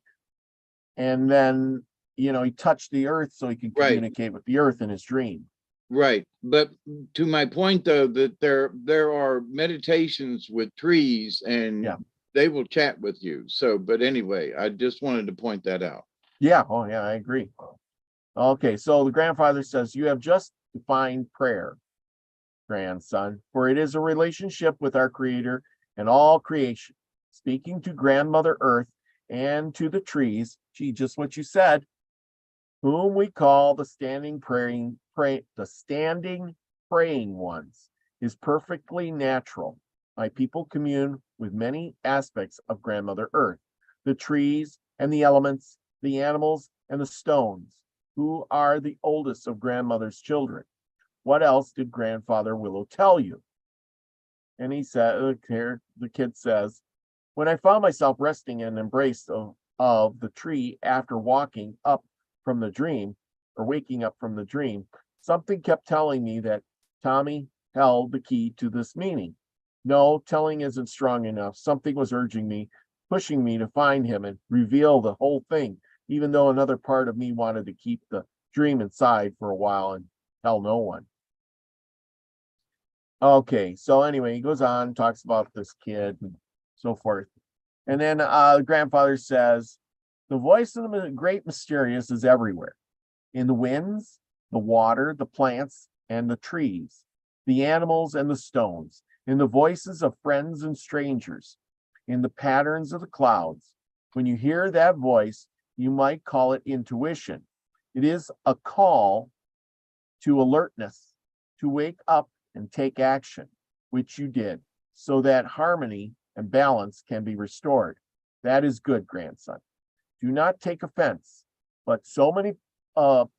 [SPEAKER 1] And then, he touched the earth so he could communicate with the earth in his dream.
[SPEAKER 2] Right. But to my point, though, that there are meditations with trees and they will chat with you. So, but anyway, I just wanted to point that out.
[SPEAKER 1] Yeah. Oh, yeah, I agree. Okay. So the grandfather says, you have just defined prayer, grandson, for it is a relationship with our creator and all creation, speaking to grandmother earth and to the trees. Gee, just what you said, whom we call the standing praying ones, is perfectly natural. My people commune with many aspects of grandmother earth, the trees and the elements, the animals and the stones, who are the oldest of grandmother's children. What else did grandfather Willow tell you? And he said, here the kid says, when I found myself resting in embrace of the tree after waking up from the dream, or waking up from the dream, something kept telling me that Tommy held the key to this meaning. No, telling isn't strong enough. Something was urging me, pushing me to find him and reveal the whole thing, even though another part of me wanted to keep the dream inside for a while and tell no one. Okay, so anyway, he goes on, talks about this kid and so forth. And then the grandfather says, the voice of the great mysterious is everywhere, in the winds, the water, the plants, and the trees, the animals and the stones, in the voices of friends and strangers, in the patterns of the clouds. When you hear that voice, you might call it intuition. It is a call to alertness, to wake up and take action, which you did, so that harmony and balance can be restored. That is good, grandson. Do not take offense, but so many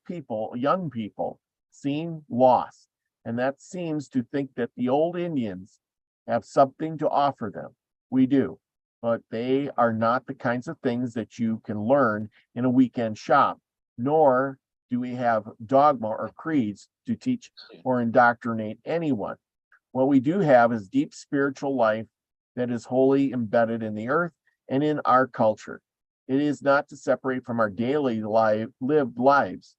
[SPEAKER 1] people, young people, seem lost, and that seems to think that the old Indians have something to offer them. We do, but they are not the kinds of things that you can learn in a weekend shop, nor do we have dogma or creeds to teach or indoctrinate anyone. What we do have is deep spiritual life that is wholly embedded in the earth and in our culture. It is not to separate from our daily lived lives.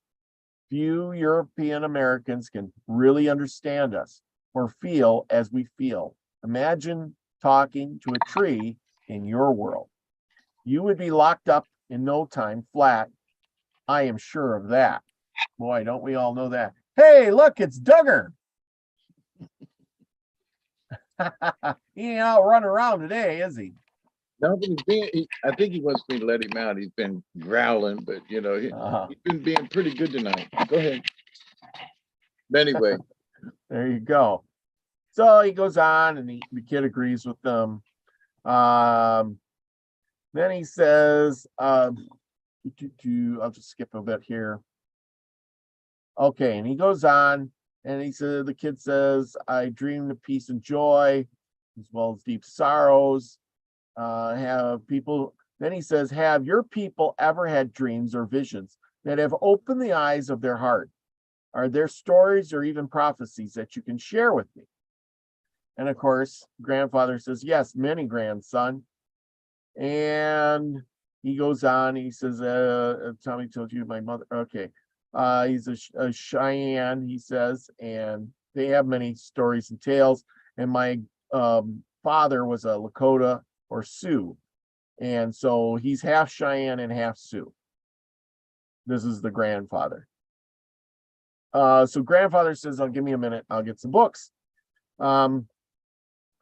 [SPEAKER 1] Few European Americans can really understand us or feel as we feel. Imagine talking to a tree in your world. You would be locked up in no time flat. I am sure of that. Boy, don't we all know that? Hey, look, it's Duggar. He ain't out running around today, is he?
[SPEAKER 2] No, but I think he wants me to let him out. He's been growling, but he's been being pretty good tonight. Go ahead. Anyway.
[SPEAKER 1] There you go. So he goes on and the kid agrees with them. Then he says, I'll just skip a bit here. Okay, and he goes on and he said, the kid says, I dreamed of peace and joy, as well as deep sorrows. Have people, then he says, have your people ever had dreams or visions that have opened the eyes of their heart? Are there stories or even prophecies that you can share with me? And of course, grandfather says, yes, many, grandson. And he goes on, he says, Tommy told you my mother, okay. He's a Cheyenne, he says, and they have many stories and tales. And my father was a Lakota or Sioux. And so he's half Cheyenne and half Sioux. This is the grandfather. So grandfather says, I'll give me a minute. I'll get some books.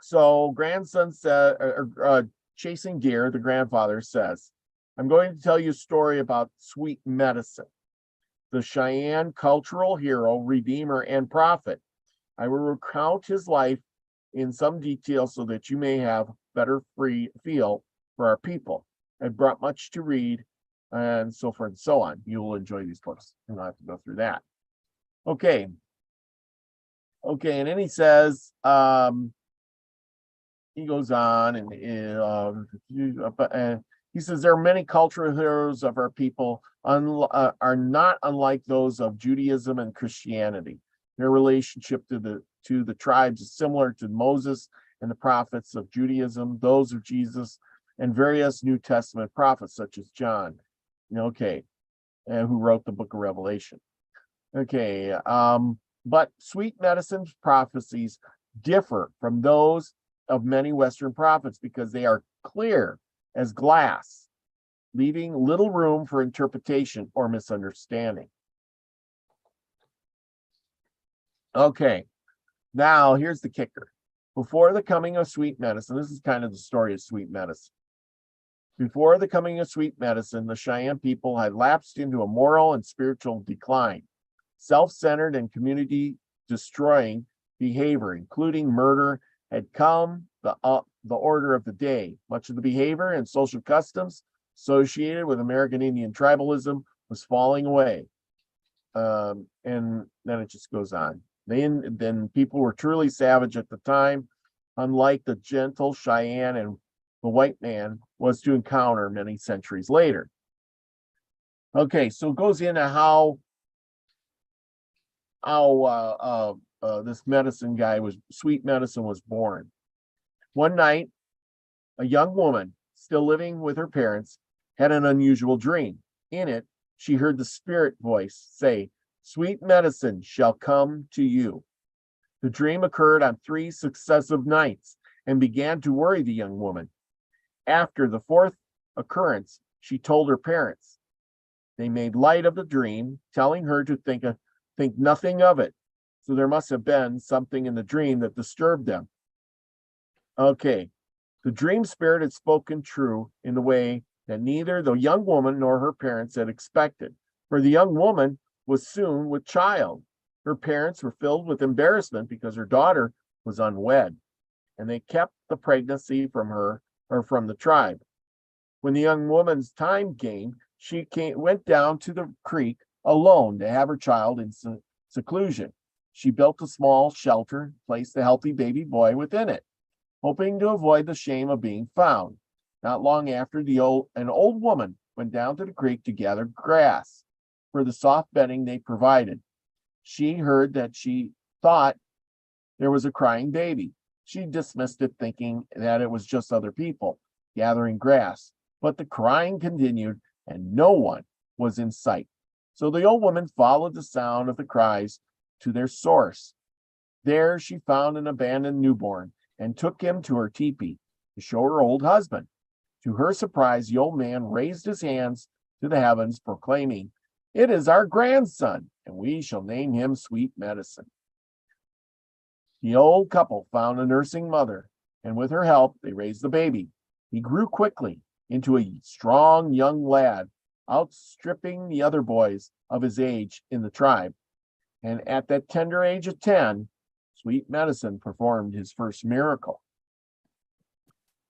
[SPEAKER 1] So grandson said, chasing deer, the grandfather says, I'm going to tell you a story about sweet medicine. the Cheyenne cultural hero, redeemer, and prophet. I will recount his life in some detail so that you may have better free feel for our people. I brought much to read and so forth and so on. You will enjoy these books. You don't have to go through that. Okay. Okay, and then he says, he goes on and he says there are many cultural heroes of our people are not unlike those of Judaism and Christianity. Their relationship to the tribes is similar to Moses and the prophets of Judaism, those of Jesus, and various New Testament prophets such as John, okay, who wrote the book of Revelation. Okay, but sweet medicine's prophecies differ from those of many Western prophets because they are clear as glass, leaving little room for interpretation or misunderstanding. Okay, now here's the kicker. Before the coming of sweet medicine, this is kind of the story of sweet medicine. Before the coming of sweet medicine, the Cheyenne people had lapsed into a moral and spiritual decline, self-centered and community-destroying behavior, including murder, had come the order of the day. Much of the behavior and social customs associated with American Indian tribalism was falling away. And then it just goes on. Then people were truly savage at the time, unlike the gentle Cheyenne and the white man was to encounter many centuries later. Okay, so it goes into how this medicine guy sweet medicine was born. One night, a young woman, still living with her parents, had an unusual dream. In it, she heard the spirit voice say, "Sweet medicine shall come to you." The dream occurred on 3 successive nights and began to worry the young woman. After the 4th occurrence, she told her parents. They made light of the dream, telling her to think nothing of it. So there must have been something in the dream that disturbed them. Okay, the dream spirit had spoken true in the way that neither the young woman nor her parents had expected, for the young woman was soon with child. Her parents were filled with embarrassment because her daughter was unwed, and they kept the pregnancy from her or from the tribe. When the young woman's time came, she went down to the creek alone to have her child in seclusion. She built a small shelter, placed the healthy baby boy within it, hoping to avoid the shame of being found. Not long after, an old woman went down to the creek to gather grass for the soft bedding they provided. She heard that she thought there was a crying baby. She dismissed it, thinking that it was just other people gathering grass. But the crying continued, and no one was in sight. So the old woman followed the sound of the cries to their source. There she found an abandoned newborn and took him to her teepee to show her old husband. To her surprise, the old man raised his hands to the heavens, proclaiming, "It is our grandson, and we shall name him Sweet Medicine." The old couple found a nursing mother, and with her help, they raised the baby. He grew quickly into a strong young lad, outstripping the other boys of his age in the tribe. And at that tender age of 10, Sweet Medicine performed his first miracle.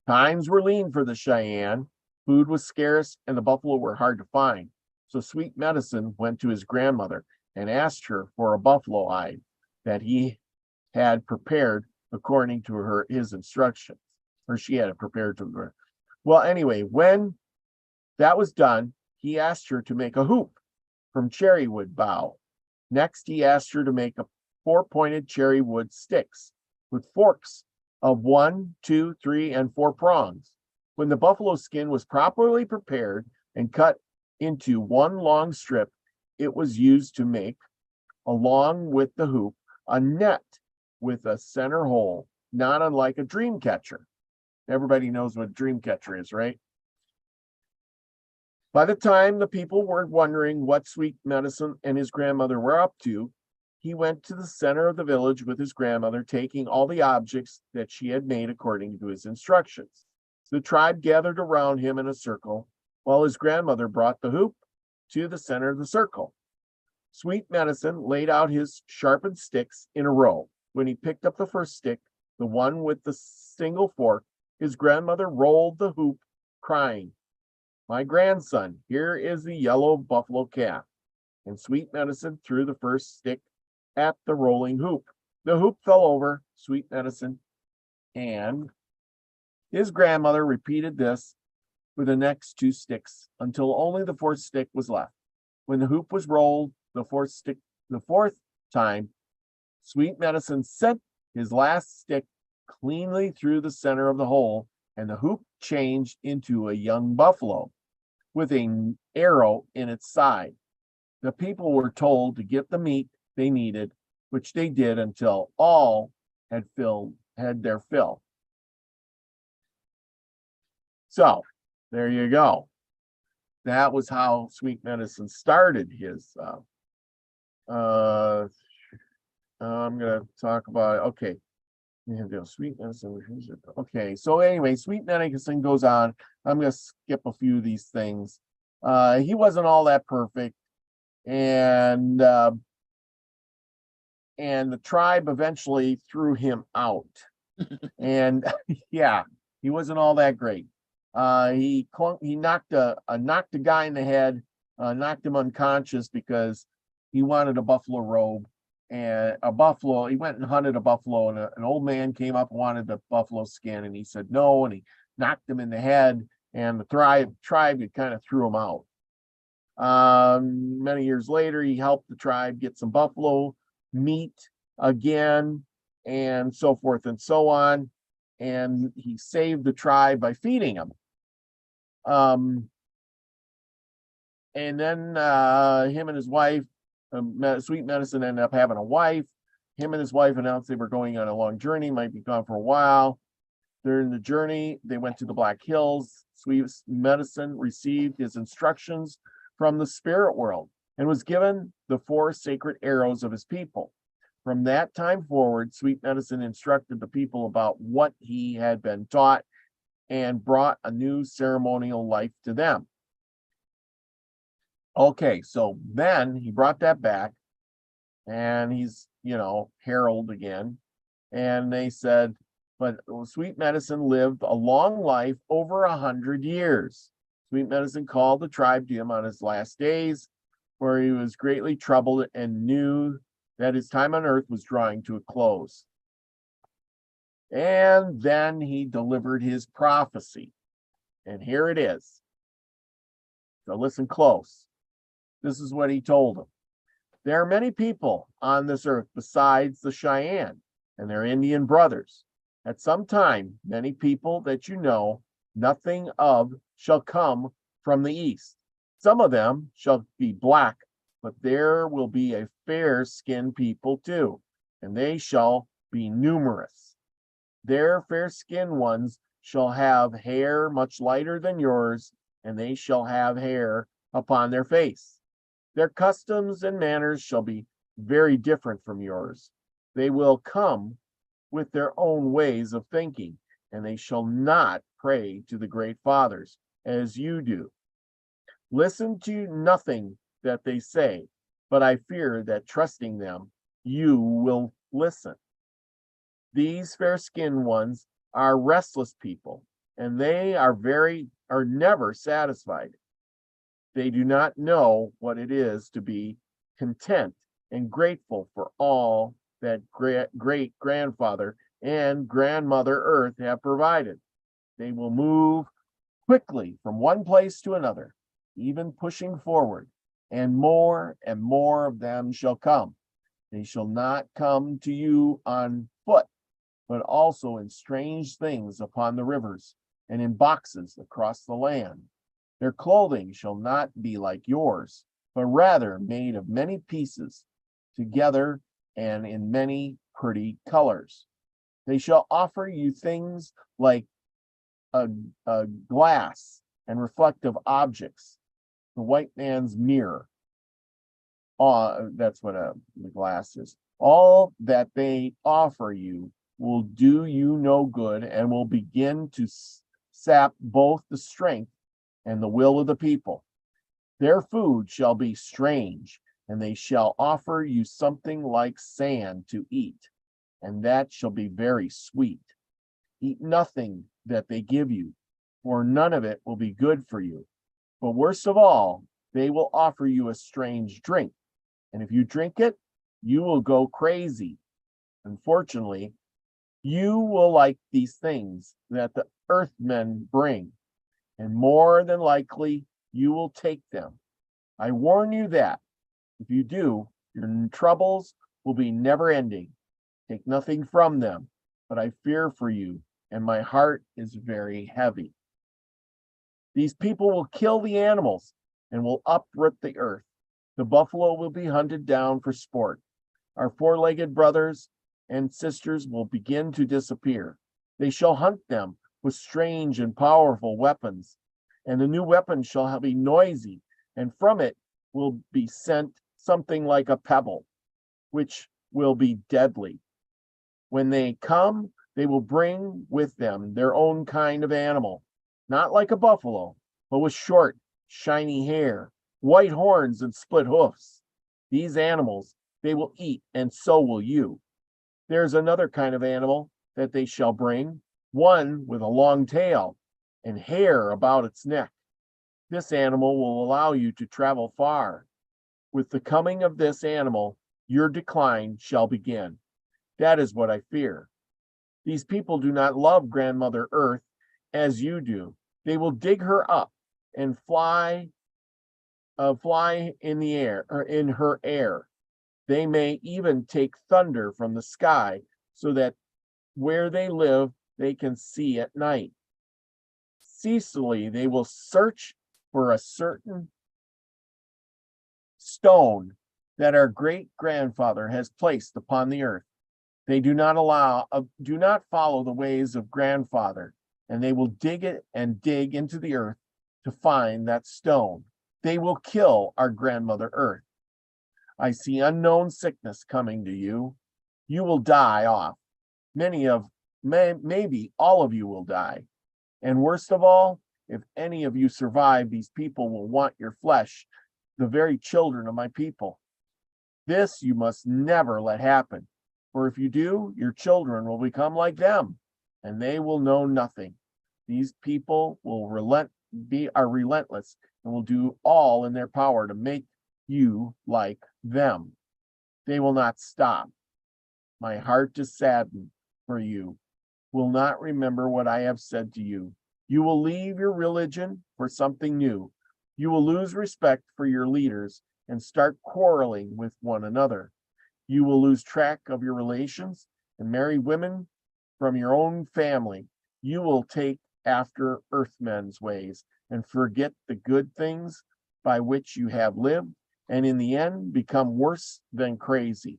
[SPEAKER 1] Times were lean for the Cheyenne. Food was scarce, and the buffalo were hard to find. So Sweet Medicine went to his grandmother and asked her for a buffalo hide that he had prepared according to his instructions, or she had it prepared to her. Well, anyway, when that was done, he asked her to make a hoop from cherry wood bough. Next, he asked her to make 4-pointed cherry wood sticks with forks of 1, 2, 3, and 4 prongs. When the buffalo skin was properly prepared and cut into one long strip, it was used to make, along with the hoop, a net with a center hole, not unlike a dream catcher. Everybody knows what a dream catcher is, right? By the time the people were wondering what Sweet Medicine and his grandmother were up to, he went to the center of the village with his grandmother, taking all the objects that she had made according to his instructions. The tribe gathered around him in a circle, while his grandmother brought the hoop to the center of the circle. Sweet Medicine laid out his sharpened sticks in a row. When he picked up the first stick, the one with the single fork, his grandmother rolled the hoop, crying, "My grandson, here is the yellow buffalo calf." And Sweet Medicine threw the first stick at the rolling hoop. The hoop fell over Sweet Medicine, and his grandmother repeated this with the next two sticks until only the fourth stick was left. When the hoop was rolled the fourth time, Sweet Medicine sent his last stick cleanly through the center of the hole, and the hoop changed into a young buffalo with an arrow in its side. The people were told to get the meat they needed, which they did until all had their fill. So there you go. That was how Sweet Medicine started his I'm gonna talk about, okay. Sweet Medicine. Okay, so anyway, Sweet Medicine goes on. I'm gonna skip a few of these things. He wasn't all that perfect, and the tribe eventually threw him out. And yeah, he wasn't all that great. He knocked a guy in the head, knocked him unconscious because he wanted a buffalo robe. And he went and hunted a buffalo, and an old man came up and wanted the buffalo skin, and he said no, and he knocked him in the head, and the tribe had kind of threw him out. Many years later, he helped the tribe get some buffalo meat again, and so forth and so on, and he saved the tribe by feeding them. And then him and his wife, Sweet Medicine, ended up having a wife. Him and his wife announced they were going on a long journey, might be gone for a while. During the journey, they went to the Black Hills. Sweet Medicine received his instructions from the spirit world and was given the 4 sacred arrows of his people. From that time forward, Sweet Medicine instructed the people about what he had been taught and brought a new ceremonial life to them. Okay, so then he brought that back, and he's, herald again. And they said, but Sweet Medicine lived a long life, over 100 years. Sweet Medicine called the tribe to him on his last days, where he was greatly troubled and knew that his time on earth was drawing to a close. And then he delivered his prophecy. And here it is. So listen close. This is what he told them. There are many people on this earth besides the Cheyenne and their Indian brothers. At some time, many people that you know nothing of shall come from the east. Some of them shall be black, but there will be a fair-skinned people too, and they shall be numerous. Their fair-skinned ones shall have hair much lighter than yours, and they shall have hair upon their face. Their customs and manners shall be very different from yours. They will come with their own ways of thinking, and they shall not pray to the great fathers as you do. Listen to nothing that they say, but I fear that trusting them, you will listen. These fair-skinned ones are restless people, and they are never satisfied. They do not know what it is to be content and grateful for all that great grandfather and grandmother Earth have provided. They will move quickly from one place to another, even pushing forward, and more of them shall come. They shall not come to you on foot, but also in strange things upon the rivers and in boxes across the land. Their clothing shall not be like yours, but rather made of many pieces together and in many pretty colors. They shall offer you things like a glass and reflective objects, the white man's mirror. That's what the glass is. All that they offer you will do you no good and will begin to sap both the strength and the will of the people. Their food shall be strange and they shall offer you something like sand to eat, and that shall be very sweet. Eat nothing that they give you, for none of it will be good for you. But worst of all, they will offer you a strange drink, and if you drink it, you will go crazy. Unfortunately, you will like these things that the earthmen bring, and more than likely you will take them. I warn you that if you do, your troubles will be never ending. Take nothing from them, but I fear for you, and my heart is very heavy. These people will kill the animals and will uproot the earth. The buffalo will be hunted down for sport. Our four-legged brothers and sisters will begin to disappear. They shall hunt them with strange and powerful weapons, and the new weapon shall be noisy, and from it will be sent something like a pebble, which will be deadly. When they come, they will bring with them their own kind of animal, not like a buffalo, but with short, shiny hair, white horns, and split hoofs. These animals they will eat, and so will you. There's another kind of animal that they shall bring, one with a long tail and hair about its neck. This animal will allow you to travel far. With the coming of this animal, your decline shall begin. That is what I fear. These people do not love Grandmother Earth as you do. They will dig her up and fly in the air, or in her air. They may even take thunder from the sky so that where they live, they can see at night. Ceaselessly, they will search for a certain stone that our great grandfather has placed upon the earth. They do not follow the ways of grandfather, and they will dig it and dig into the earth to find that stone. They will kill our grandmother earth. I see unknown sickness coming to you. You will die off. Maybe all of you will die. And worst of all, if any of you survive, these people will want your flesh, the very children of my people. This you must never let happen, for if you do, your children will become like them, and they will know nothing. These people are relentless and will do all in their power to make you like them. They will not stop. My heart is saddened for you. Will not remember what I have said to you. You will leave your religion for something new. You will lose respect for your leaders and start quarreling with one another. You will lose track of your relations and marry women from your own family. You will take after earthmen's ways and forget the good things by which you have lived, and in the end become worse than crazy.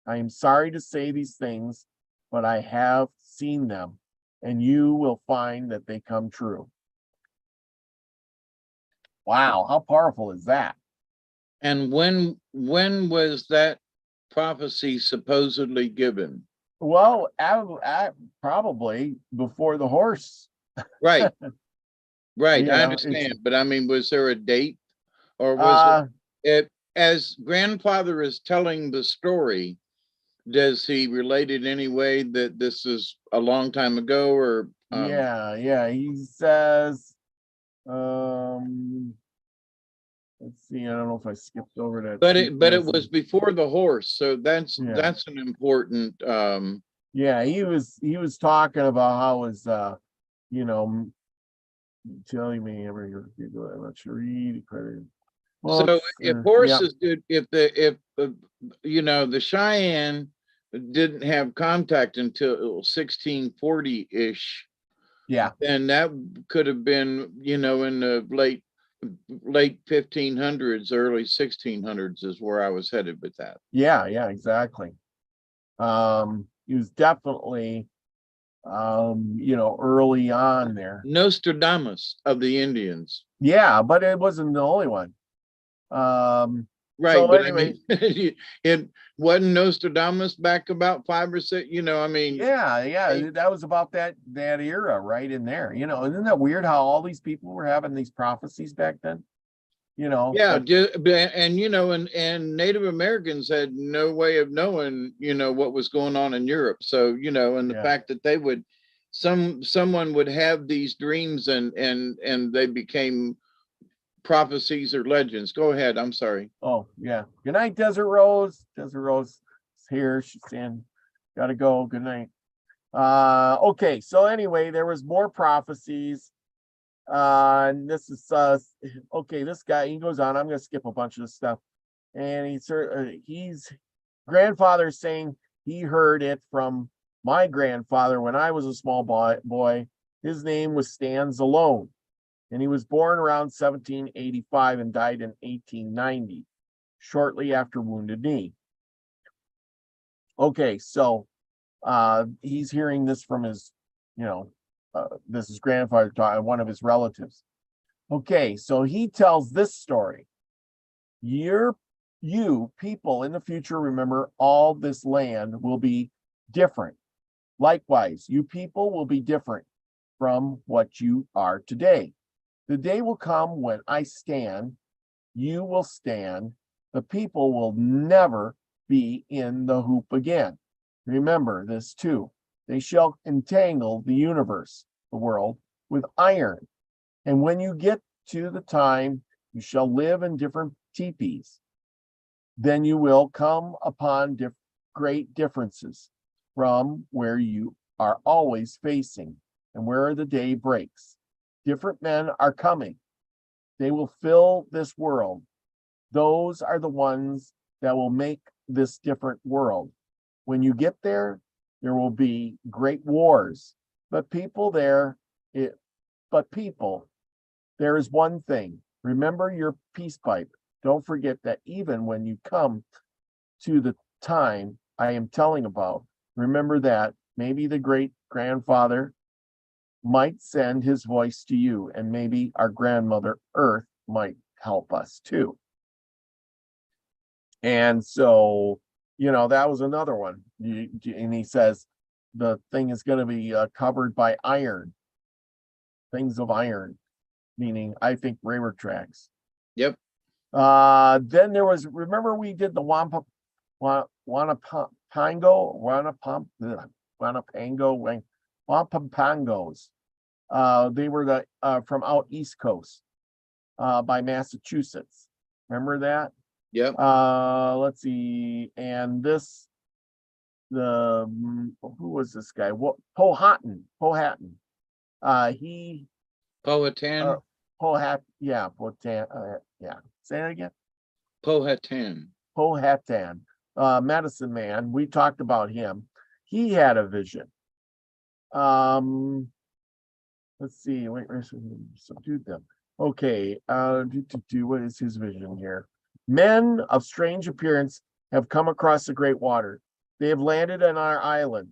[SPEAKER 1] I am sorry to say these things, but I have seen them, and you will find that they come true. Wow, how powerful is that?
[SPEAKER 2] And when was that prophecy supposedly given?
[SPEAKER 1] Well, probably before the horse.
[SPEAKER 2] Right, right.
[SPEAKER 1] You
[SPEAKER 2] I
[SPEAKER 1] know,
[SPEAKER 2] understand, but I mean, was there a date, or was it as grandfather is telling the story? Does he relate it any way that this is a long time ago, or
[SPEAKER 1] yeah, he says, let's see, I don't know if I skipped over that.
[SPEAKER 2] but it was before the horse, so that's an important
[SPEAKER 1] yeah, he was talking about how his you know, telling me every year I'm not sure read credit. Well,
[SPEAKER 2] so if horses did, if you know, the Cheyenne didn't have contact until 1640-ish,
[SPEAKER 1] yeah,
[SPEAKER 2] then that could have been, you know, in the late 1500s, early 1600s is where I was headed with that.
[SPEAKER 1] yeah, exactly. He was definitely you know, early on there.
[SPEAKER 2] Nostradamus of the Indians.
[SPEAKER 1] Yeah, but it wasn't the only one.
[SPEAKER 2] Right,
[SPEAKER 1] so
[SPEAKER 2] but
[SPEAKER 1] anyway,
[SPEAKER 2] I mean, it wasn't Nostradamus back about 5 or 6, you know, I mean.
[SPEAKER 1] yeah, that was about that era right in there. You know, isn't that weird how all these people were having these prophecies back then?
[SPEAKER 2] Yeah,
[SPEAKER 1] but
[SPEAKER 2] and and Native Americans had no way of knowing, what was going on in Europe. So, and the
[SPEAKER 1] yeah.
[SPEAKER 2] fact that they would someone would have these dreams and they became prophecies or legends. Go ahead. I'm sorry.
[SPEAKER 1] Oh, yeah. Good night, Desert Rose. Desert Rose is here. She's saying, gotta go. Good night. Okay, so anyway, there was more prophecies. And this is okay, this guy, he goes on. I'm gonna skip a bunch of this stuff. And he's grandfather saying he heard it from my grandfather when I was a small boy. His name was Stands Alone, and he was born around 1785 and died in 1890, shortly after Wounded Knee. Okay, so he's hearing this from his, this is grandfather, one of his relatives. Okay, so he tells this story. You people in the future, remember, all this land will be different. Likewise, you people will be different from what you are today. The day will come when I stand, you will stand, the people will never be in the hoop again. Remember this too. They shall entangle the universe, the world, with iron. And when you get to the time, you shall live in different teepees. Then you will come upon great differences from where you are always facing and where the day breaks. Different men are coming. They will fill this world. Those are the ones that will make this different world. When you get there, there will be great wars. But there is one thing. Remember your peace pipe. Don't forget that even when you come to the time I am telling about, remember that maybe the great grandfather might send his voice to you, and maybe our grandmother Earth might help us too. And so, that was another one. And he says the thing is going to be covered by iron, things of iron, meaning, I think, railroad tracks.
[SPEAKER 2] Yep.
[SPEAKER 1] Then there was, remember we did the Wampangos. They were from out East Coast, by Massachusetts. Remember that?
[SPEAKER 2] Yep.
[SPEAKER 1] Let's see. And who was this guy? Powhatan.
[SPEAKER 2] Powhatan.
[SPEAKER 1] Yeah. Say that again.
[SPEAKER 2] Powhatan.
[SPEAKER 1] Medicine man. We talked about him. He had a vision. Let's see. Wait, subdued them. Okay. What is his vision here? Men of strange appearance have come across the great water. They have landed on our island.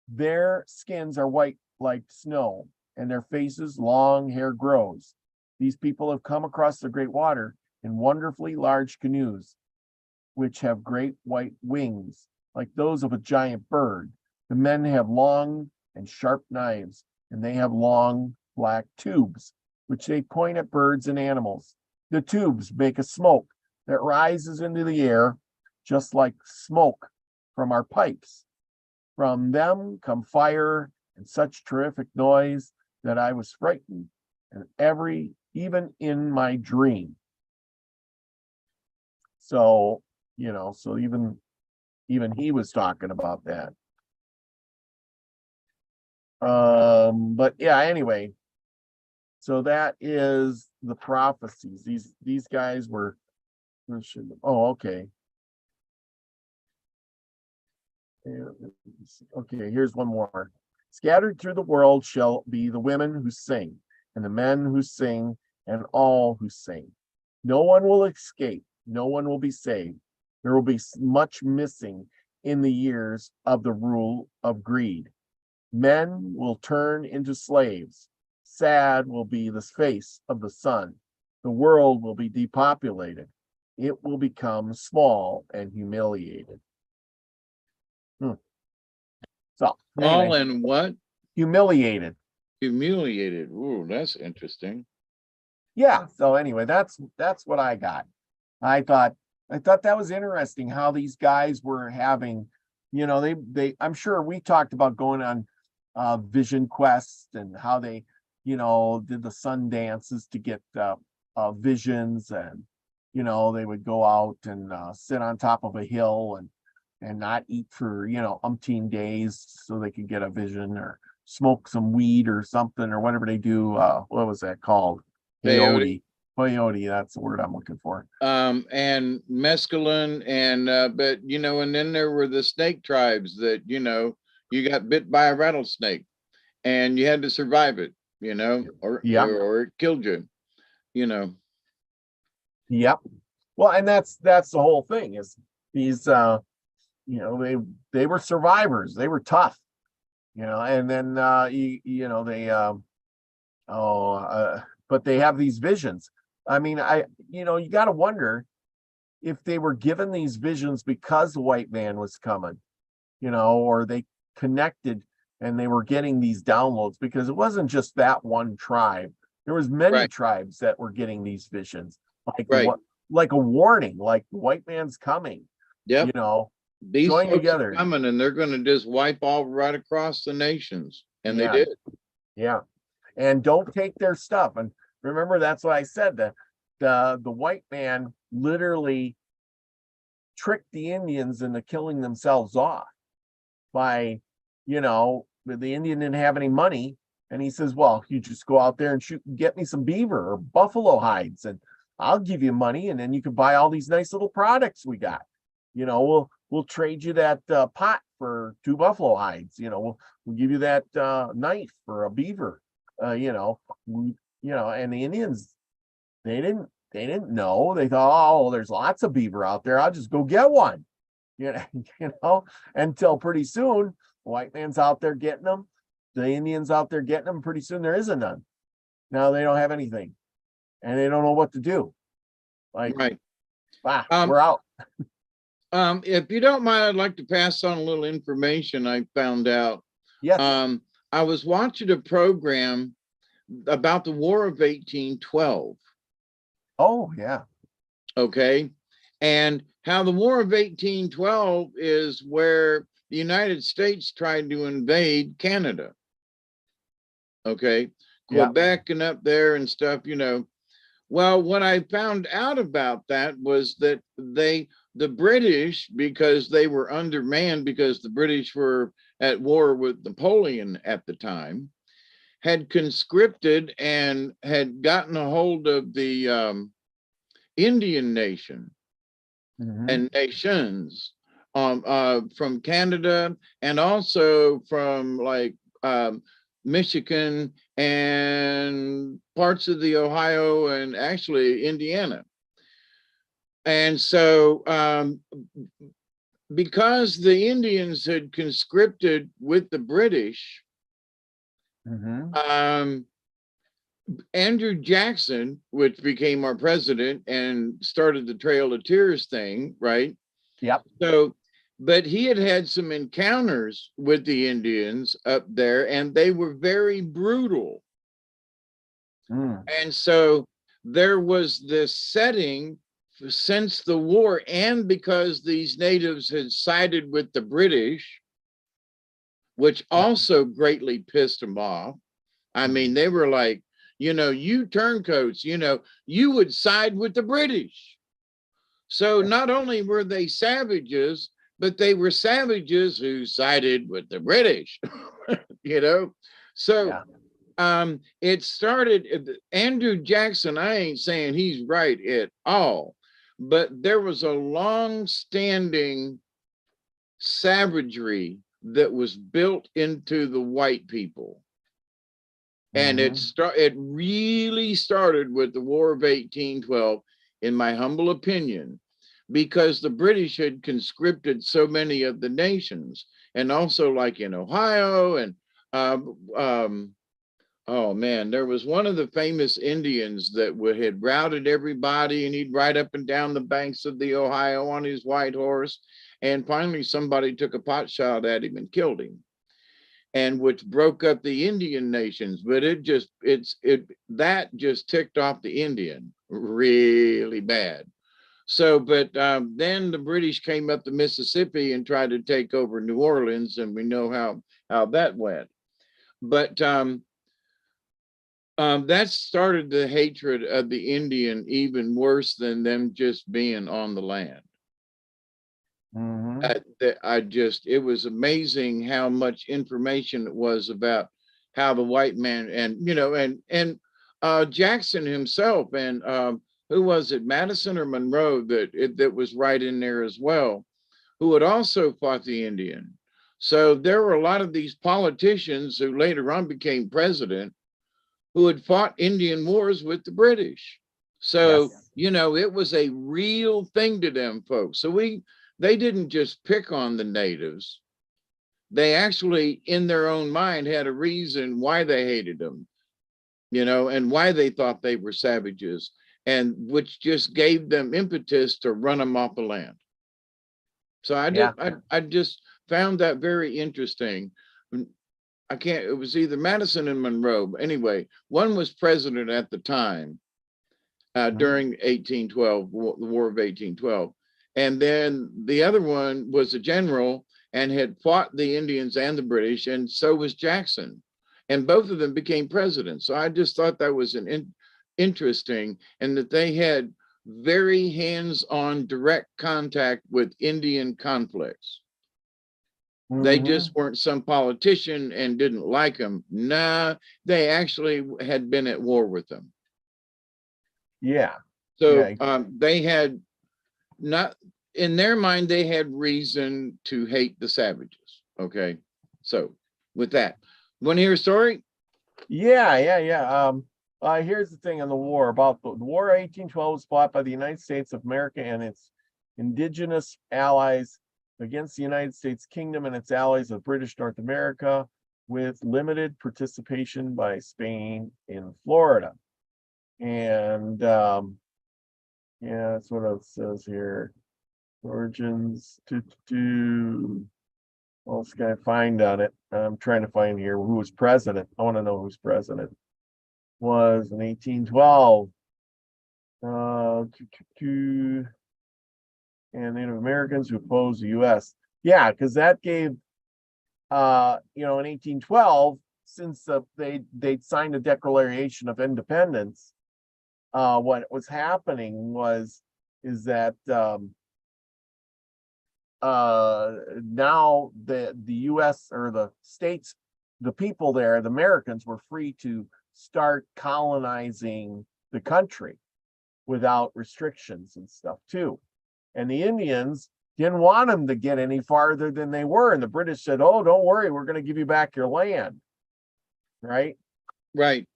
[SPEAKER 1] Their skins are white like snow, and their faces long hair grows. These people have come across the great water in wonderfully large canoes, which have great white wings, like those of a giant bird. The men have long and sharp knives, and they have long black tubes, which they point at birds and animals. The tubes make a smoke that rises into the air, just like smoke from our pipes. From them come fire and such terrific noise that I was frightened, and even in my dream. So, so even he was talking about that. But yeah, anyway, so that is the prophecies. These guys were, okay. Okay, here's one more. Scattered through the world shall be the women who sing, and the men who sing, and all who sing. No one will escape, no one will be saved. There will be much missing in the years of the rule of greed. Men will turn into slaves. Sad will be the face of the sun. The world will be depopulated. It will become small and humiliated. So
[SPEAKER 2] Small and what?
[SPEAKER 1] Humiliated.
[SPEAKER 2] Humiliated. Ooh, that's interesting.
[SPEAKER 1] yeah. So anyway, that's what I got. I thought that was interesting how these guys were having, I'm sure we talked about going on vision quests and how they, did the sun dances to get visions, and they would go out and sit on top of a hill and not eat for umpteen days so they could get a vision, or smoke some weed or something, or whatever they do. What was that called?
[SPEAKER 2] Peyote.
[SPEAKER 1] Peyote, that's the word I'm looking for.
[SPEAKER 2] And mescaline, and but and then there were the snake tribes that you got bit by a rattlesnake and you had to survive it, or it killed you,
[SPEAKER 1] Yep. Well, and that's the whole thing, is these they were survivors, they were tough, and then but they have these visions. I mean, you got to wonder if they were given these visions because the white man was coming, or they connected and they were getting these downloads, because it wasn't just that one tribe. There was many tribes that were getting these visions, like a warning, like the white man's coming.
[SPEAKER 2] Yep. These
[SPEAKER 1] join
[SPEAKER 2] folks
[SPEAKER 1] together.
[SPEAKER 2] are coming, and they're going to just wipe all right across the nations, and they did.
[SPEAKER 1] Yeah, and don't take their stuff. And remember, that's what I said, that the white man literally tricked the Indians into killing themselves off by, the Indian didn't have any money, and he says, well, you just go out there and shoot and get me some beaver or buffalo hides, and I'll give you money, and then you can buy all these nice little products we got. We'll trade you that pot for 2 buffalo hides. We'll give you that knife for a beaver. And the Indians, they didn't know. They thought, oh, there's lots of beaver out there, I'll just go get one. Until pretty soon, the white man's out there getting them, the Indians out there getting them. Pretty soon there isn't none. Now they don't have anything, and they don't know what to do. We're out.
[SPEAKER 2] If you don't mind, I'd like to pass on a little information I found out.
[SPEAKER 1] Yes.
[SPEAKER 2] I was watching a program about the War of 1812.
[SPEAKER 1] Oh, yeah.
[SPEAKER 2] Okay. And how the War of 1812 is where the United States tried to invade Canada. Okay. Quebec and up there and stuff, Well, what I found out about that was that the British, because they were undermanned, because the British were at war with Napoleon at the time, had conscripted and had gotten a hold of the Indian nation and nations from Canada, and also from Michigan and parts of the Ohio and actually Indiana. And so because the Indians had conscripted with the British, Andrew Jackson, which became our president and started the Trail of Tears thing, right?
[SPEAKER 1] Yep.
[SPEAKER 2] So, but he had some encounters with the Indians up there, and they were very brutal. And so there was this setting since the war, and because these natives had sided with the British, which also greatly pissed them off. I mean, they were like, you turncoats, you would side with the British. So not only were they savages, but they were savages who sided with the British, So it started, Andrew Jackson, I ain't saying he's right at all, but there was a long-standing savagery that was built into the white people. And it really started with the War of 1812, in my humble opinion, because the British had conscripted so many of the nations, and also like in Ohio and oh man, there was one of the famous Indians that had routed everybody, and he'd ride up and down the banks of the Ohio on his white horse. And finally, somebody took a pot shot at him and killed him. and which broke up the Indian nations. But that just ticked off the Indian really bad. So, but then the British came up the Mississippi and tried to take over New Orleans, and we know how that went. But that started the hatred of the Indian even worse than them just being on the land.
[SPEAKER 1] Mhm.
[SPEAKER 2] It was amazing how much information it was about how the white man, and Jackson himself, and who was it, Madison or Monroe, that was right in there as well, who had also fought the Indian. So there were a lot of these politicians who later on became president who had fought Indian wars with the British. So,
[SPEAKER 1] Yes.
[SPEAKER 2] it was a real thing to them folks. So they didn't just pick on the natives. They actually, in their own mind, had a reason why they hated them, and why they thought they were savages, and which just gave them impetus to run them off the land. So I just found that very interesting. It was either Madison and Monroe. But anyway, one was president at the time during 1812, the War of 1812. And then the other one was a general and had fought the Indians and the British, and so was Jackson. And both of them became presidents. So I just thought that was interesting, and that they had very hands-on direct contact with Indian conflicts. They just weren't some politician and didn't like them. Nah, they actually had been at war with them.
[SPEAKER 1] Yeah.
[SPEAKER 2] So they had not, in their mind, they had reason to hate the savages. Okay. So with that, want to hear a story?
[SPEAKER 1] Yeah. Here's the thing on the war. About the War of 1812 was fought by the United States of America and its indigenous allies against the United States Kingdom and its allies of British North America, with limited participation by Spain in Florida. And yeah, that's what it says here. Origins what else can I find on it? I'm trying to find here who was president. I want to know who's president was in 1812. And Native Americans who opposed the U.S. Yeah, because that gave, in 1812, since they'd signed a Declaration of Independence, what was happening is that now the U.S. or the states, the people there, the Americans, were free to start colonizing the country without restrictions and stuff too. And the Indians didn't want them to get any farther than they were. And the British said, oh, don't worry, we're going to give you back your land. Right?
[SPEAKER 2] Right.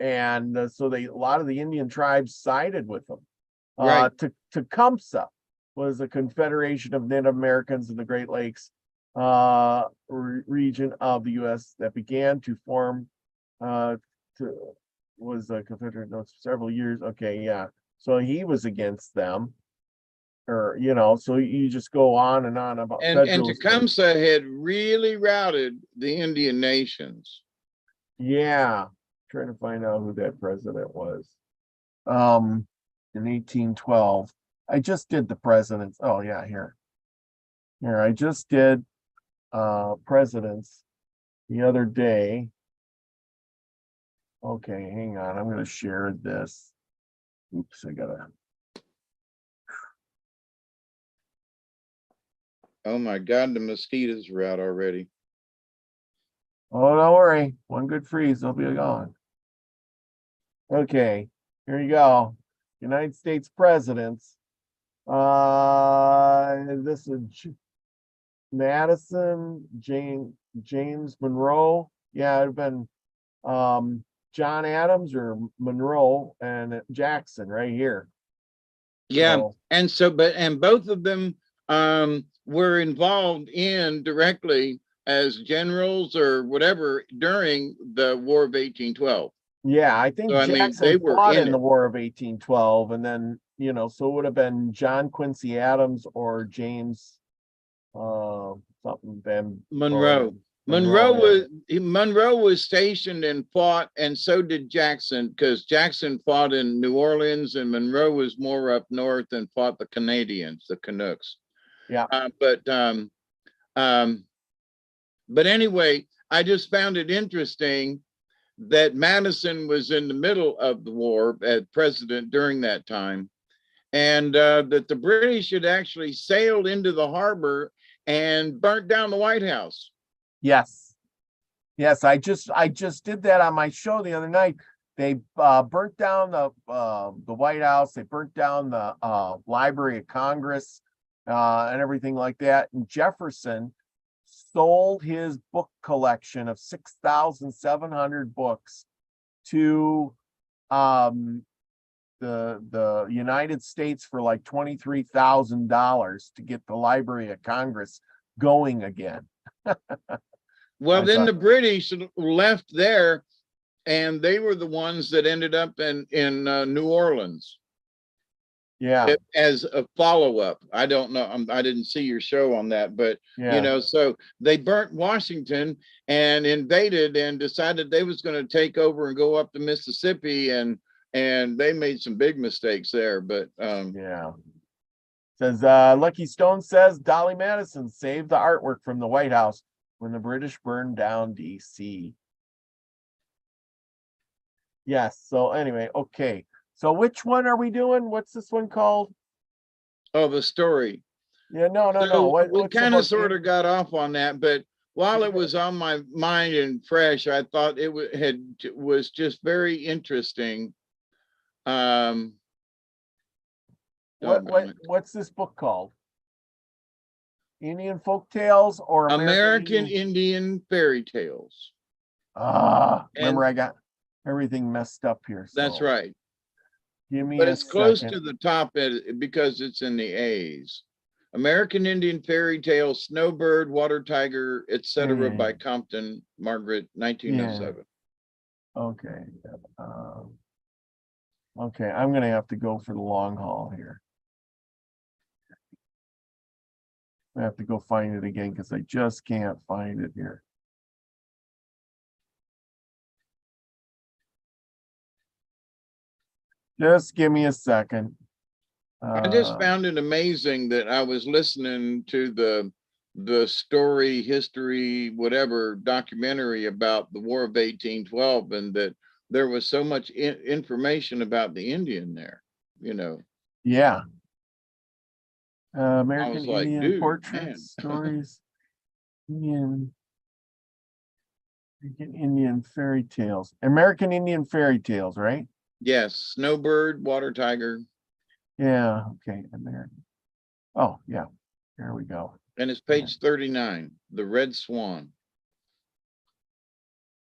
[SPEAKER 1] And so a lot of the Indian tribes sided with them.
[SPEAKER 2] Right.
[SPEAKER 1] Tecumseh was a confederation of Native Americans in the Great Lakes region of the U.S. that began to form, was a confederate several years. Okay, yeah. So he was against them. Or, so you just go on and on about
[SPEAKER 2] and Tecumseh had really routed the Indian nations.
[SPEAKER 1] Yeah, trying to find out who that president was. In 1812, I just did the presidents. Oh yeah, here I just did presidents the other day. Okay, hang on, I'm going to share this. Oops, I gotta.
[SPEAKER 2] Oh my God, the mosquitoes are out already.
[SPEAKER 1] Oh, don't worry. One good freeze, they'll be gone. Okay, here you go. United States presidents. This is Madison, James Monroe. Yeah, it'd have been John Adams or Monroe and Jackson right here.
[SPEAKER 2] Yeah, so, and both of them were involved in directly as generals or whatever during the War of 1812.
[SPEAKER 1] Yeah, I think so, Jackson they fought in the War of 1812, and then so it would have been John Quincy Adams or James something then
[SPEAKER 2] Monroe. Monroe was stationed and fought, and so did Jackson, because Jackson fought in New Orleans, and Monroe was more up north and fought the Canadians, the Canucks.
[SPEAKER 1] Yeah.
[SPEAKER 2] But anyway, I just found it interesting that Madison was in the middle of the war as president during that time, and that the British had actually sailed into the harbor and burnt down the White House.
[SPEAKER 1] Yes. Yes, I just did that on my show the other night. They burnt down the White House. They burnt down the Library of Congress and everything like that. And Jefferson sold his book collection of 6,700 books to the United States for like $23,000 to get the Library of Congress going again.
[SPEAKER 2] Well, then the British left there, and they were the ones that ended up in New Orleans.
[SPEAKER 1] Yeah.
[SPEAKER 2] As a follow-up. I don't know. I didn't see your show on that, but
[SPEAKER 1] Yeah.
[SPEAKER 2] you know, so they burnt Washington and invaded and decided they was going to take over and go up to Mississippi, and they made some big mistakes there. But
[SPEAKER 1] yeah. Says Lucky Stone says Dolly Madison saved the artwork from the White House when the British burned down DC. Yes. So anyway, okay. So which one are we doing? What's this one called?
[SPEAKER 2] Oh, the story.
[SPEAKER 1] Yeah, no.
[SPEAKER 2] We kind of sort of got off on that, but while it was on my mind and fresh, I thought it was just very interesting.
[SPEAKER 1] What's this book called? Indian folk tales or
[SPEAKER 2] American Indian fairy tales?
[SPEAKER 1] Remember, I got everything messed up here. So.
[SPEAKER 2] That's right.
[SPEAKER 1] Give me
[SPEAKER 2] but it's close to the top because it's in the A's. American Indian Fairy Tale, Snowbird, Water Tiger, etc. by Compton, Margaret, 1907.
[SPEAKER 1] Okay. Okay, I'm gonna have to go for the long haul here. I have to go find it again because I just can't find it here. Just give me a second.
[SPEAKER 2] I just found it amazing that I was listening to the story, history, whatever documentary about the War of 1812, and that there was so much information about the Indian there, you know.
[SPEAKER 1] Yeah. American Indian
[SPEAKER 2] like,
[SPEAKER 1] portraits, stories, Indian fairy tales. American Indian fairy tales, right?
[SPEAKER 2] Yes, Snowbird, Water Tiger.
[SPEAKER 1] Yeah, okay, American. Oh, yeah, there we go.
[SPEAKER 2] And it's page 39, The Red Swan.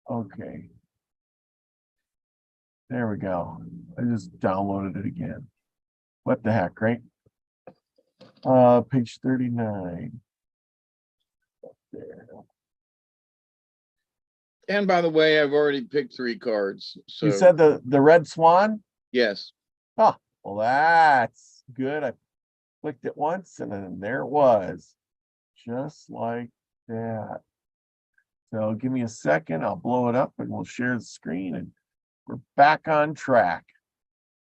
[SPEAKER 1] Okay. There we go. I just downloaded it again. What the heck, right? Page 39. There.
[SPEAKER 2] And by the way, I've already picked 3 cards. So
[SPEAKER 1] you said the Red Swan?
[SPEAKER 2] Yes.
[SPEAKER 1] Oh, well, that's good. I clicked it once and then there it was. Just like that. So give me a second. I'll blow it up and we'll share the screen and we're back on track.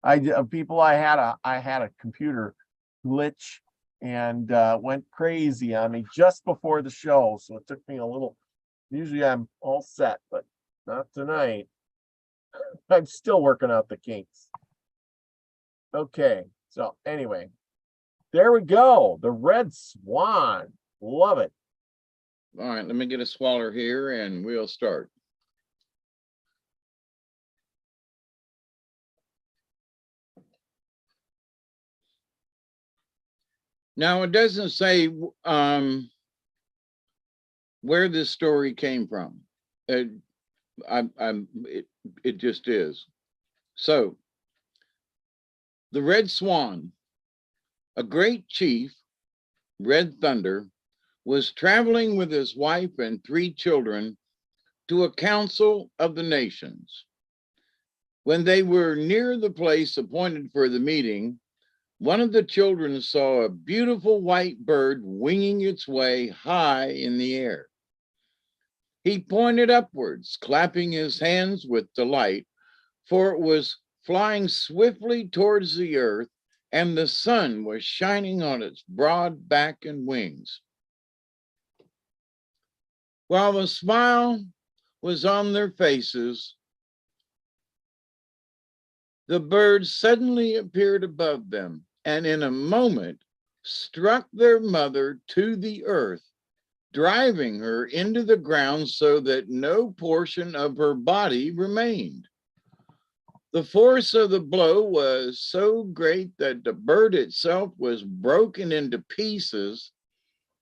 [SPEAKER 1] I had a computer glitch and went crazy on me just before the show. So it took me a little. Usually I'm all set, but not tonight. I'm still working out the kinks. Okay, so anyway, there we go. The Red Swan. Love it.
[SPEAKER 2] All right, let me get a swaller here and we'll start. Now, it doesn't say where this story came from. It just is. So, the Red Swan, a great chief, Red Thunder, was traveling with his wife and 3 children to a council of the nations. When they were near the place appointed for the meeting, one of the children saw a beautiful white bird winging its way high in the air. He pointed upwards, clapping his hands with delight, for it was flying swiftly towards the earth, and the sun was shining on its broad back and wings. While the smile was on their faces, the bird suddenly appeared above them, and in a moment struck their mother to the earth, driving her into the ground so that no portion of her body remained. The force of the blow was so great that the bird itself was broken into pieces,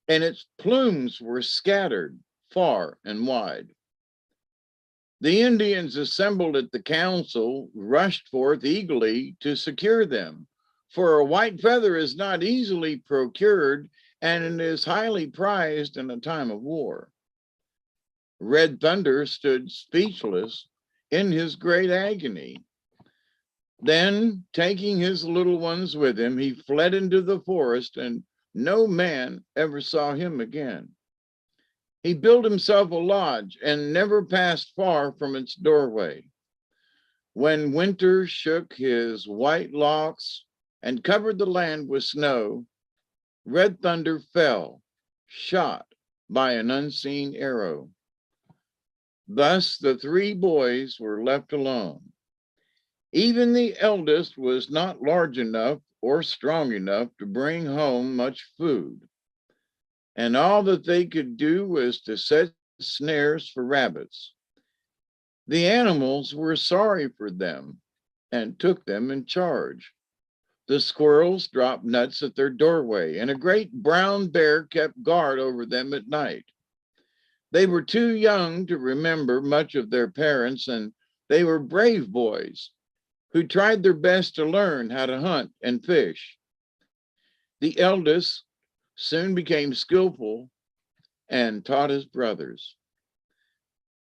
[SPEAKER 2] and its plumes were scattered far and wide. The Indians assembled at the council rushed forth eagerly to secure them, for a white feather is not easily procured, and it is highly prized in a time of war. Red Thunder stood speechless in his great agony. Then, taking his little ones with him, he fled into the forest, and no man ever saw him again. He built himself a lodge and never passed far from its doorway. When winter shook his white locks and covered the land with snow, Red Thunder fell, shot by an unseen arrow. Thus the three boys were left alone. Even the eldest was not large enough or strong enough to bring home much food, and all that they could do was to set snares for rabbits. The animals were sorry for them and took them in charge. The squirrels dropped nuts at their doorway, and a great brown bear kept guard over them at night. They were too young to remember much of their parents, and they were brave boys who tried their best to learn how to hunt and fish. The eldest soon became skillful and taught his brothers.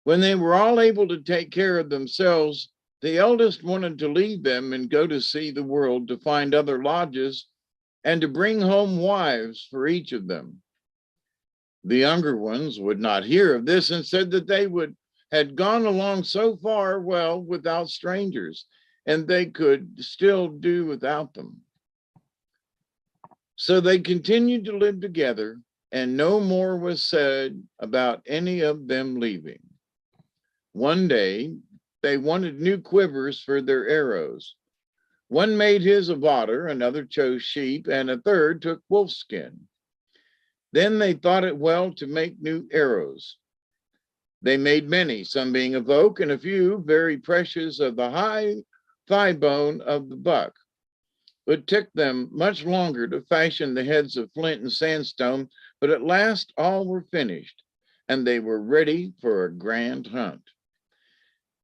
[SPEAKER 2] When they were all able to take care of themselves, the eldest wanted to leave them and go to see the world, to find other lodges and to bring home wives for each of them. The younger ones would not hear of this and said that they had gone along so far well without strangers, and they could still do without them. So they continued to live together, and no more was said about any of them leaving. One day, they wanted new quivers for their arrows. One made his of otter, another chose sheep, and a third took wolfskin. Then they thought it well to make new arrows. They made many, some being of oak, and a few very precious of the high thigh bone of the buck. It took them much longer to fashion the heads of flint and sandstone, but at last all were finished, and they were ready for a grand hunt.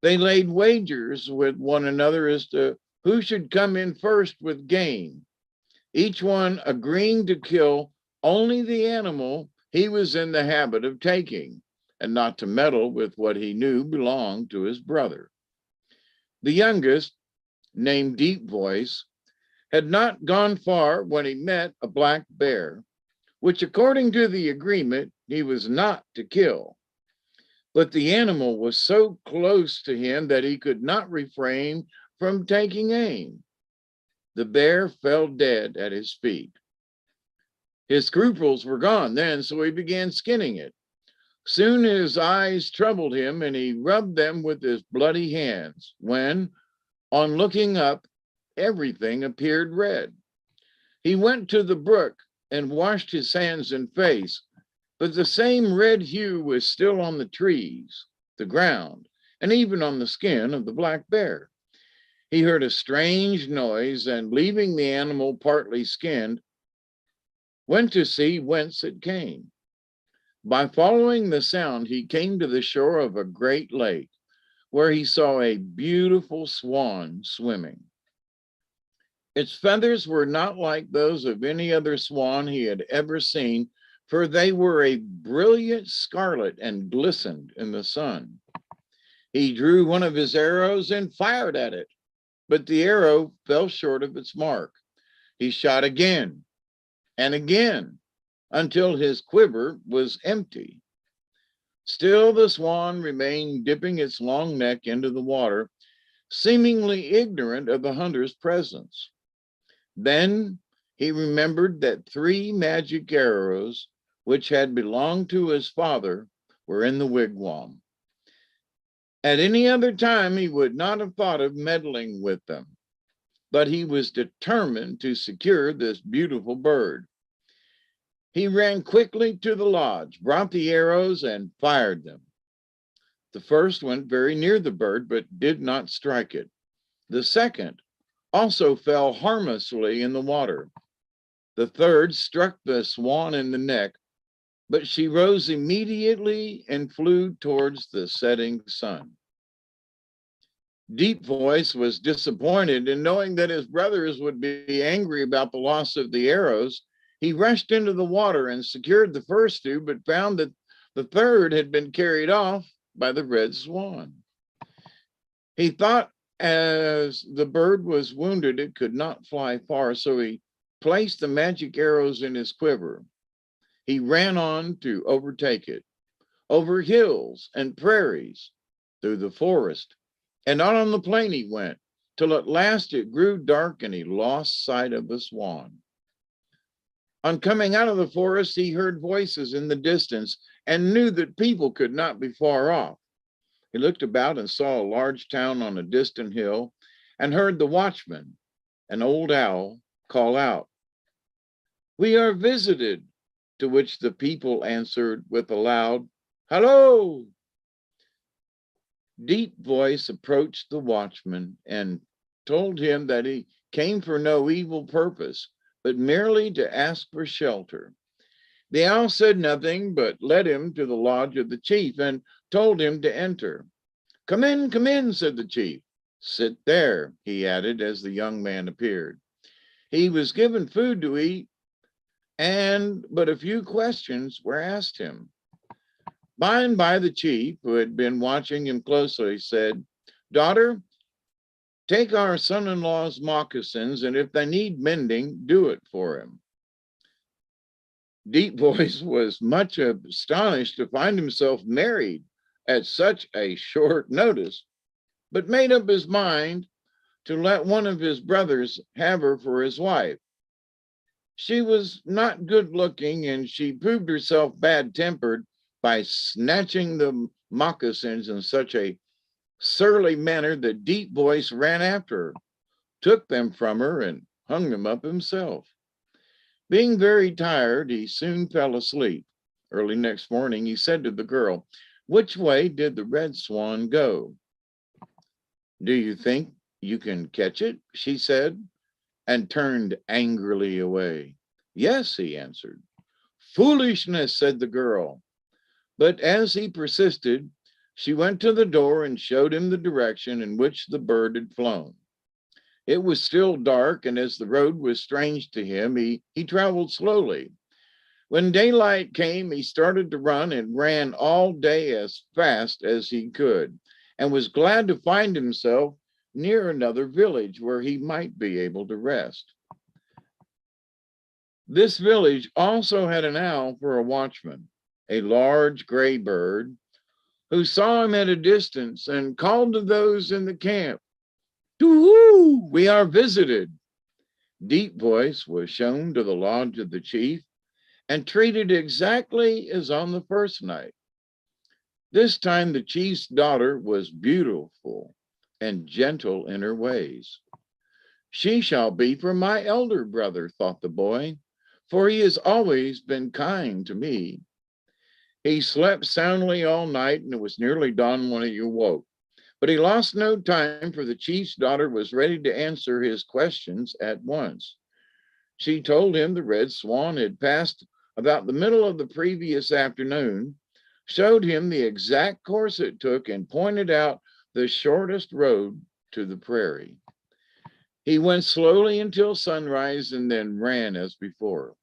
[SPEAKER 2] They laid wagers with one another as to who should come in first with game, each one agreeing to kill only the animal he was in the habit of taking, and not to meddle with what he knew belonged to his brother. The youngest, named Deep Voice, had not gone far when he met a black bear, which, according to the agreement, he was not to kill. But the animal was so close to him that he could not refrain from taking aim. The bear fell dead at his feet. His scruples were gone then, so he began skinning it. Soon his eyes troubled him, and he rubbed them with his bloody hands, when, on looking up, everything appeared red. He went to the brook and washed his hands and face, but the same red hue was still on the trees, the ground, and even on the skin of the black bear. He heard a strange noise, and leaving the animal partly skinned, went to see whence it came. By following the sound, he came to the shore of a great lake, where he saw a beautiful swan swimming. Its feathers were not like those of any other swan he had ever seen, for they were a brilliant scarlet and glistened in the sun. He drew one of his arrows and fired at it, but the arrow fell short of its mark. He shot again and again until his quiver was empty. Still, the swan remained dipping its long neck into the water, seemingly ignorant of the hunter's presence. Then he remembered that 3 magic arrows, which had belonged to his father, were in the wigwam. At any other time, he would not have thought of meddling with them, but he was determined to secure this beautiful bird. He ran quickly to the lodge, brought the arrows, and fired them. The first went very near the bird, but did not strike it. The second also fell harmlessly in the water. The third struck the swan in the neck, but she rose immediately and flew towards the setting sun. Deep Voice was disappointed, and knowing that his brothers would be angry about the loss of the arrows, he rushed into the water and secured the first 2, but found that the third had been carried off by the red swan. He thought as the bird was wounded, it could not fly far, so he placed the magic arrows in his quiver. He ran on to overtake it, over hills and prairies, through the forest, and out on the plain he went, till at last it grew dark and he lost sight of the swan. On coming out of the forest, he heard voices in the distance and knew that people could not be far off. He looked about and saw a large town on a distant hill and heard the watchman, an old owl, call out, "We are visited," to which the people answered with a loud, "Hello!" Deep Voice approached the watchman and told him that he came for no evil purpose, but merely to ask for shelter. The owl said nothing, but led him to the lodge of the chief and told him to enter. Come in, said the chief. "Sit there," he added as the young man appeared. He was given food to eat, and but a few questions were asked him. By and by, the chief, who had been watching him closely, said, "Daughter, take our son-in-law's moccasins, and if they need mending, do it for him." Deep Voice was much astonished to find himself married at such a short notice, but made up his mind to let one of his brothers have her for his wife. She was not good looking, and she proved herself bad-tempered by snatching the moccasins in such a surly manner that Deep Voice ran after her, took them from her, and hung them up himself. Being very tired, he soon fell asleep. Early next morning, he said to the girl, "Which way did the red swan go?" "Do you think you can catch it?" she said, and turned angrily away. "Yes," he answered. "Foolishness," said the girl. But as he persisted, she went to the door and showed him the direction in which the bird had flown. It was still dark, and as the road was strange to him, he traveled slowly. When daylight came, he started to run and ran all day as fast as he could, and was glad to find himself near another village where he might be able to rest. This village also had an owl for a watchman, a large gray bird, who saw him at a distance and called to those in the camp, "Too-hoo, we are visited." Deep Voice was shown to the lodge of the chief and treated exactly as on the first night. This time the chief's daughter was beautiful and gentle in her ways. "She shall be for my elder brother," thought the boy, "for he has always been kind to me." He slept soundly all night, and it was nearly dawn when he awoke. But he lost no time, for the chief's daughter was ready to answer his questions at once. She told him the red swan had passed about the middle of the previous afternoon, showed him the exact course it took, and pointed out the shortest road to the prairie. He went slowly until sunrise and then ran as before.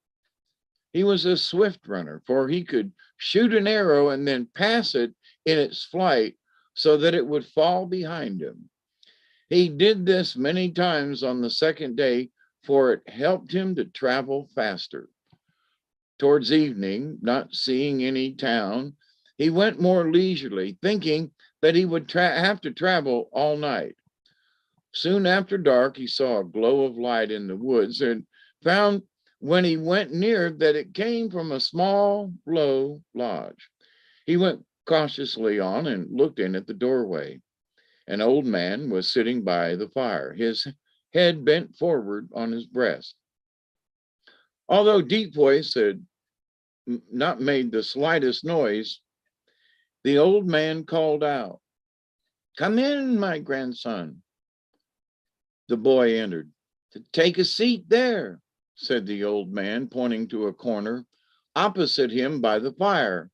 [SPEAKER 2] He was a swift runner, for he could shoot an arrow and then pass it in its flight so that it would fall behind him. He did this many times on the second day, for it helped him to travel faster. Towards evening, not seeing any town, he went more leisurely, thinking that he would have to travel all night. Soon after dark, he saw a glow of light in the woods and found when he went near that it came from a small, low lodge. He went cautiously on and looked in at the doorway. An old man was sitting by the fire, his head bent forward on his breast. Although Deep Voice had not made the slightest noise, the old man called out, "Come in, my grandson." The boy entered. "Take a seat there," said the old man, pointing to a corner opposite him by the fire.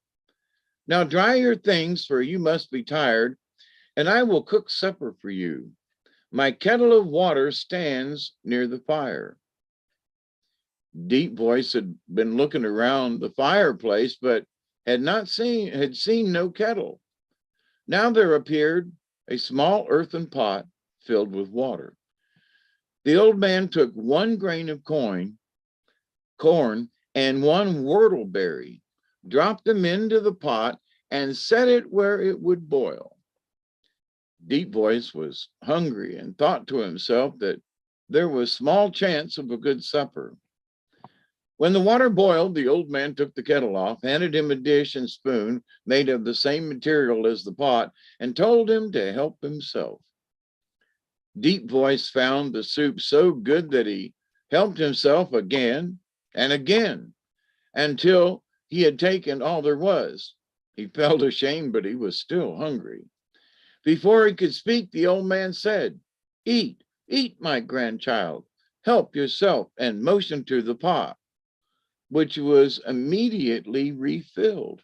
[SPEAKER 2] "Now dry your things, for you must be tired, and I will cook supper for you. My kettle of water stands near the fire." Deep Voice had been looking around the fireplace, but had seen no kettle. Now there appeared a small earthen pot filled with water. The old man took one grain of corn, and one whortleberry, dropped them into the pot, and set it where it would boil. Deep Voice was hungry and thought to himself that there was small chance of a good supper. When the water boiled, the old man took the kettle off, handed him a dish and spoon made of the same material as the pot, and told him to help himself. Deep Voice found the soup so good that he helped himself again and again until he had taken all there was. He felt ashamed, but he was still hungry. Before he could speak, the old man said, "Eat, eat, my grandchild. Help yourself," and motioned to the pot, which was immediately refilled.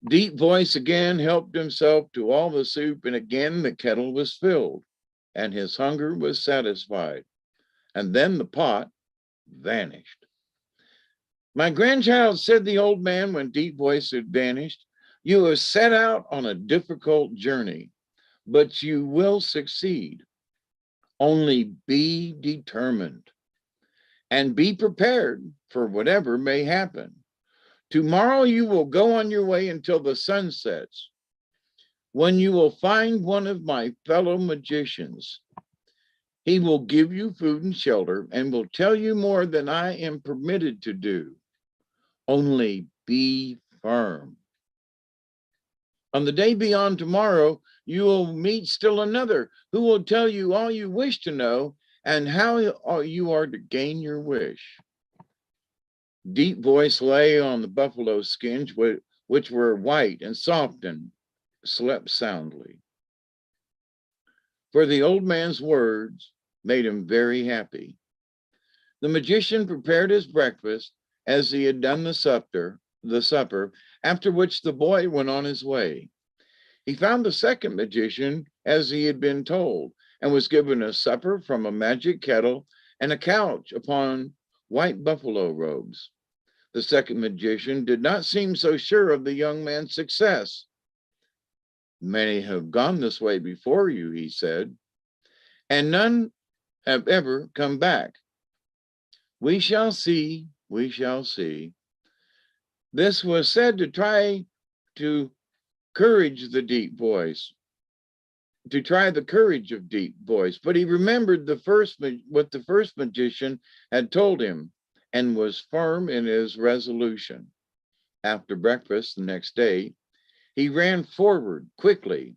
[SPEAKER 2] Deep Voice again helped himself to all the soup, and again the kettle was filled, and his hunger was satisfied. And then the pot vanished. "My grandchild," said the old man when Deep Voice had vanished, "you have set out on a difficult journey, but you will succeed. Only be determined and be prepared for whatever may happen. Tomorrow you will go on your way until the sun sets, when you will find one of my fellow magicians. He will give you food and shelter and will tell you more than I am permitted to do. Only be firm. On the day beyond tomorrow, you will meet still another who will tell you all you wish to know and how you are to gain your wish." Deep Voice lay on the buffalo skins, which were white and soft, and slept soundly. For the old man's words made him very happy. The magician prepared his breakfast as he had done the supper, after which the boy went on his way. He found the second magician as he had been told, and was given a supper from a magic kettle and a couch upon white buffalo robes. The second magician did not seem so sure of the young man's success. "Many have gone this way before you," he said, "and none have ever come back. We shall see, we shall see." This was said to try to courage the Deep Voice, to try the courage of Deep Voice, but he remembered what the first magician had told him and was firm in his resolution. After breakfast the next day, he ran forward quickly,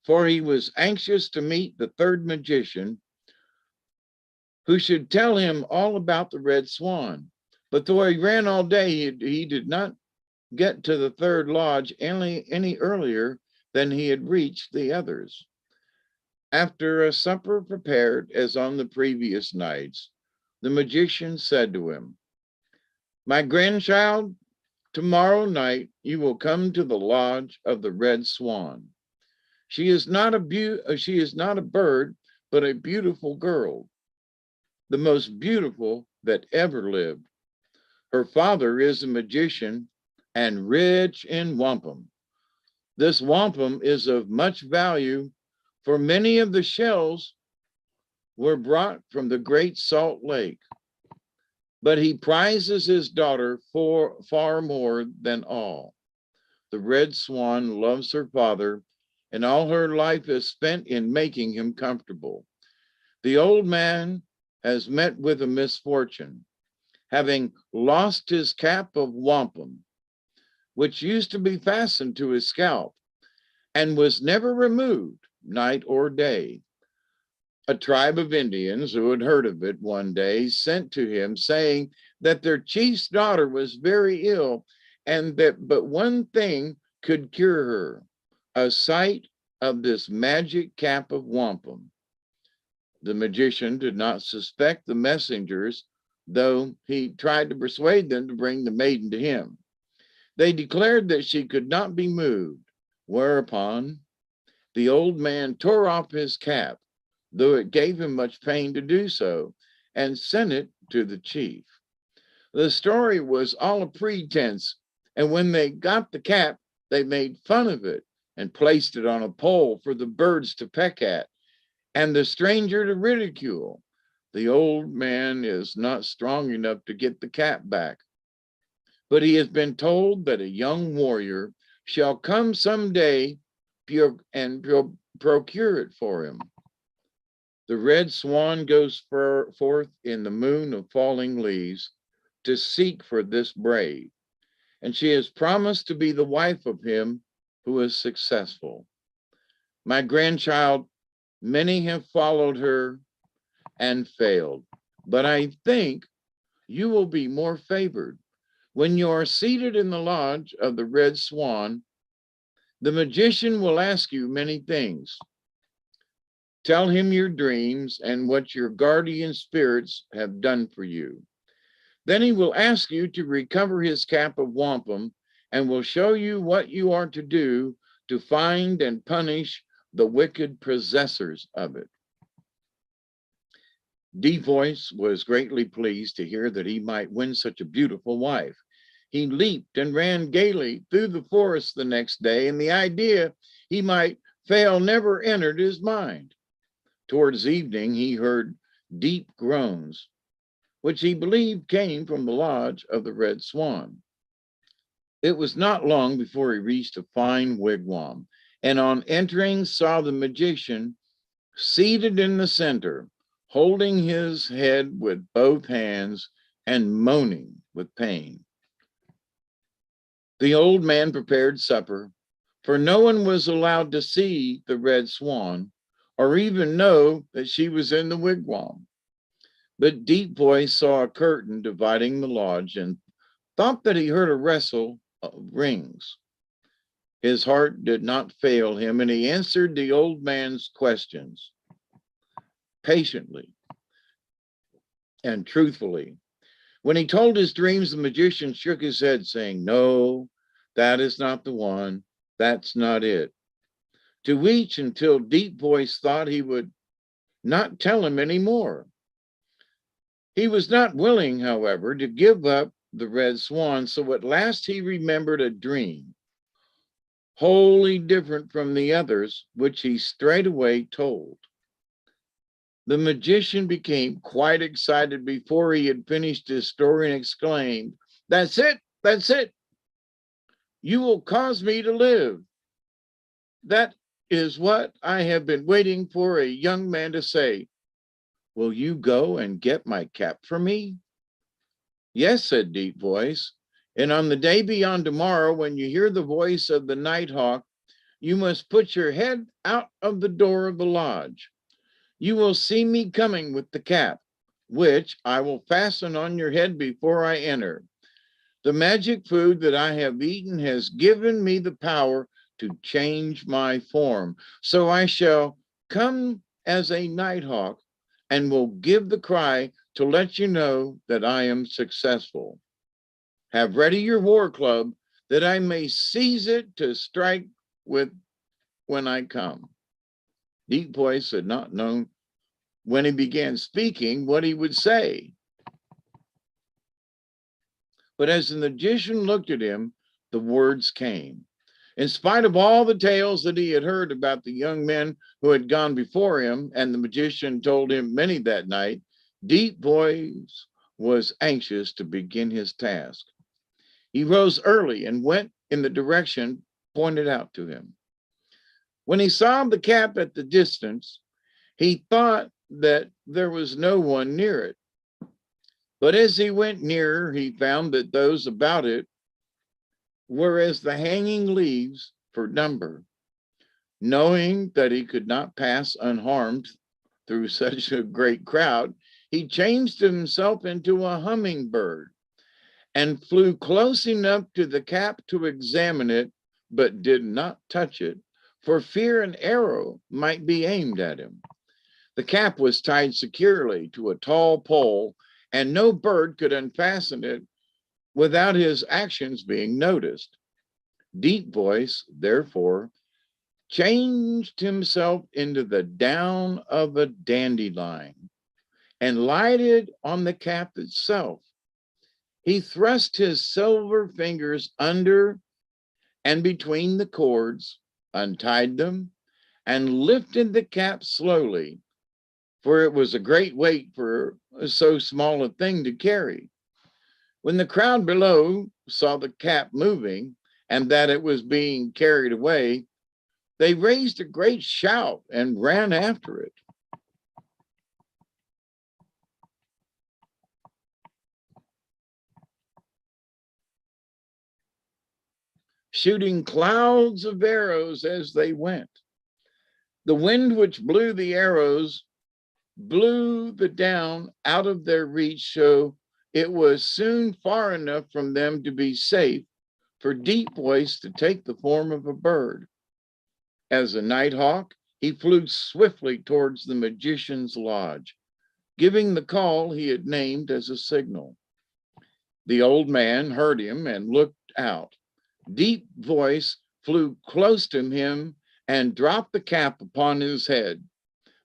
[SPEAKER 2] for he was anxious to meet the third magician, who should tell him all about the red swan. But though he ran all day, he did not get to the third lodge any earlier than he had reached the others. After a supper prepared as on the previous nights, the magician said to him, "My grandchild, tomorrow night you will come to the lodge of the red swan. She is not a bird, but a beautiful girl, the most beautiful that ever lived. Her father is a magician and rich in wampum. This wampum is of much value, for many of the shells were brought from the Great Salt Lake. But he prizes his daughter far more than all. the red swan loves her father, and all her life is spent in making him comfortable. The old man has met with a misfortune, having lost his cap of wampum, which used to be fastened to his scalp and was never removed night or day. A tribe of Indians who had heard of it one day sent to him saying that their chief's daughter was very ill and that but one thing could cure her, a sight of this magic cap of wampum. The magician did not suspect the messengers, though he tried to persuade them to bring the maiden to him. They declared that she could not be moved, whereupon the old man tore off his cap, though it gave him much pain to do so, and sent it to the chief. The story was all a pretense, and when they got the cap, they made fun of it and placed it on a pole for the birds to peck at and the stranger to ridicule. The old man is not strong enough to get the cap back, but he has been told that a young warrior shall come someday and procure it for him. The red swan goes forth in the moon of falling leaves to seek for this brave, and she has promised to be the wife of him who is successful. My grandchild, many have followed her and failed, but I think you will be more favored. When you are seated in the lodge of the red swan, the magician will ask you many things. Tell him your dreams and what your guardian spirits have done for you. Then he will ask you to recover his cap of wampum and will show you what you are to do to find and punish the wicked possessors of it. Deep Voice was greatly pleased to hear that he might win such a beautiful wife. He leaped and ran gaily through the forest the next day, and the idea he might fail never entered his mind. Towards evening, he heard deep groans, which he believed came from the lodge of the Red Swan. It was not long before he reached a fine wigwam, and on entering saw the magician seated in the center, holding his head with both hands and moaning with pain. The old man prepared supper, for no one was allowed to see the red swan or even know that she was in the wigwam. But Deep Voice saw a curtain dividing the lodge and thought that he heard a rustle of rings. His heart did not fail him, and he answered the old man's questions patiently and truthfully. When he told his dreams, the magician shook his head, saying, "No, that is not the one. That's not it." To each until Deep Voice thought he would not tell him any more. He was not willing, however, to give up the red swan, so at last he remembered a dream, wholly different from the others, which he straightway told. The magician became quite excited before he had finished his story and exclaimed, "That's it, that's it. You will cause me to live. That is what I have been waiting for a young man to say. Will you go and get my cap for me?" "Yes," said Deep Voice, "and on the day beyond tomorrow, when you hear the voice of the nighthawk, you must put your head out of the door of the lodge. You will see me coming with the cap, which I will fasten on your head before I enter. The magic food that I have eaten has given me the power to change my form, so I shall come as a nighthawk and will give the cry to let you know that I am successful. Have ready your war club that I may seize it to strike with when I come." Deep Voice had not known when he began speaking what he would say. But as the magician looked at him, the words came. In spite of all the tales that he had heard about the young men who had gone before him, and the magician told him many that night, Deep Voice was anxious to begin his task. He rose early and went in the direction pointed out to him. When he saw the cap at the distance, he thought that there was no one near it. But as he went nearer, he found that those about it were as the hanging leaves for number. Knowing that he could not pass unharmed through such a great crowd, he changed himself into a hummingbird and flew close enough to the cap to examine it, but did not touch it, for fear an arrow might be aimed at him. The cap was tied securely to a tall pole, and no bird could unfasten it without his actions being noticed. Deep Voice, therefore, changed himself into the down of a dandelion and lighted on the cap itself. He thrust his silver fingers under and between the cords, untied them, and lifted the cap slowly, for it was a great weight for so small a thing to carry. When the crowd below saw the cap moving and that it was being carried away, they raised a great shout and ran after it. Shooting clouds of arrows as they went. The wind which blew the arrows blew the down out of their reach, so it was soon far enough from them to be safe for Deep Voice to take the form of a bird. As a nighthawk, he flew swiftly towards the magician's lodge, giving the call he had named as a signal. The old man heard him and looked out. Deep Voice flew close to him and dropped the cap upon his head.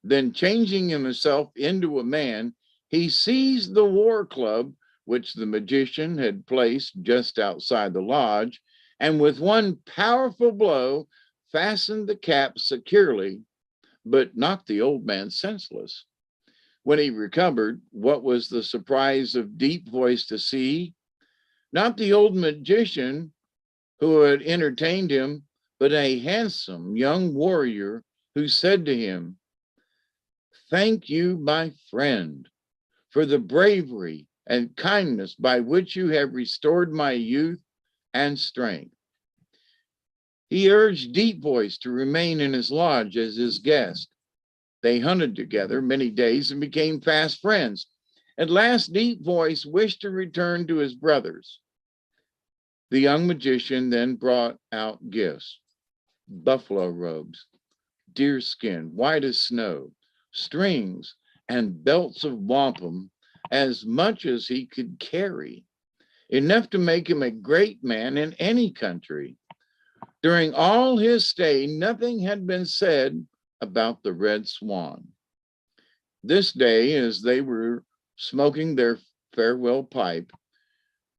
[SPEAKER 2] Then, changing himself into a man, he seized the war club which the magician had placed just outside the lodge, and with one powerful blow fastened the cap securely, but knocked the old man senseless. When he recovered, what was the surprise of Deep Voice to see? Not the old magician who had entertained him, but a handsome young warrior who said to him, "Thank you, my friend, for the bravery and kindness by which you have restored my youth and strength." He urged Deep Voice to remain in his lodge as his guest. They hunted together many days and became fast friends. At last, Deep Voice wished to return to his brothers. The young magician then brought out gifts: buffalo robes, deerskin, white as snow, strings, and belts of wampum, as much as he could carry, enough to make him a great man in any country. During all his stay, nothing had been said about the red swan. This day, as they were smoking their farewell pipe,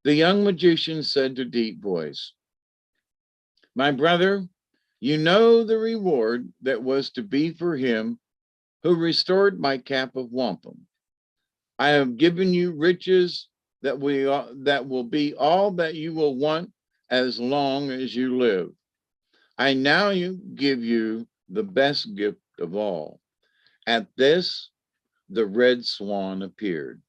[SPEAKER 2] the young magician said to Deep Voice, "My brother, you know the reward that was to be for him who restored my cap of wampum. I have given you riches that will be all that you will want as long as you live. I now give you the best gift of all." At this, the red swan appeared.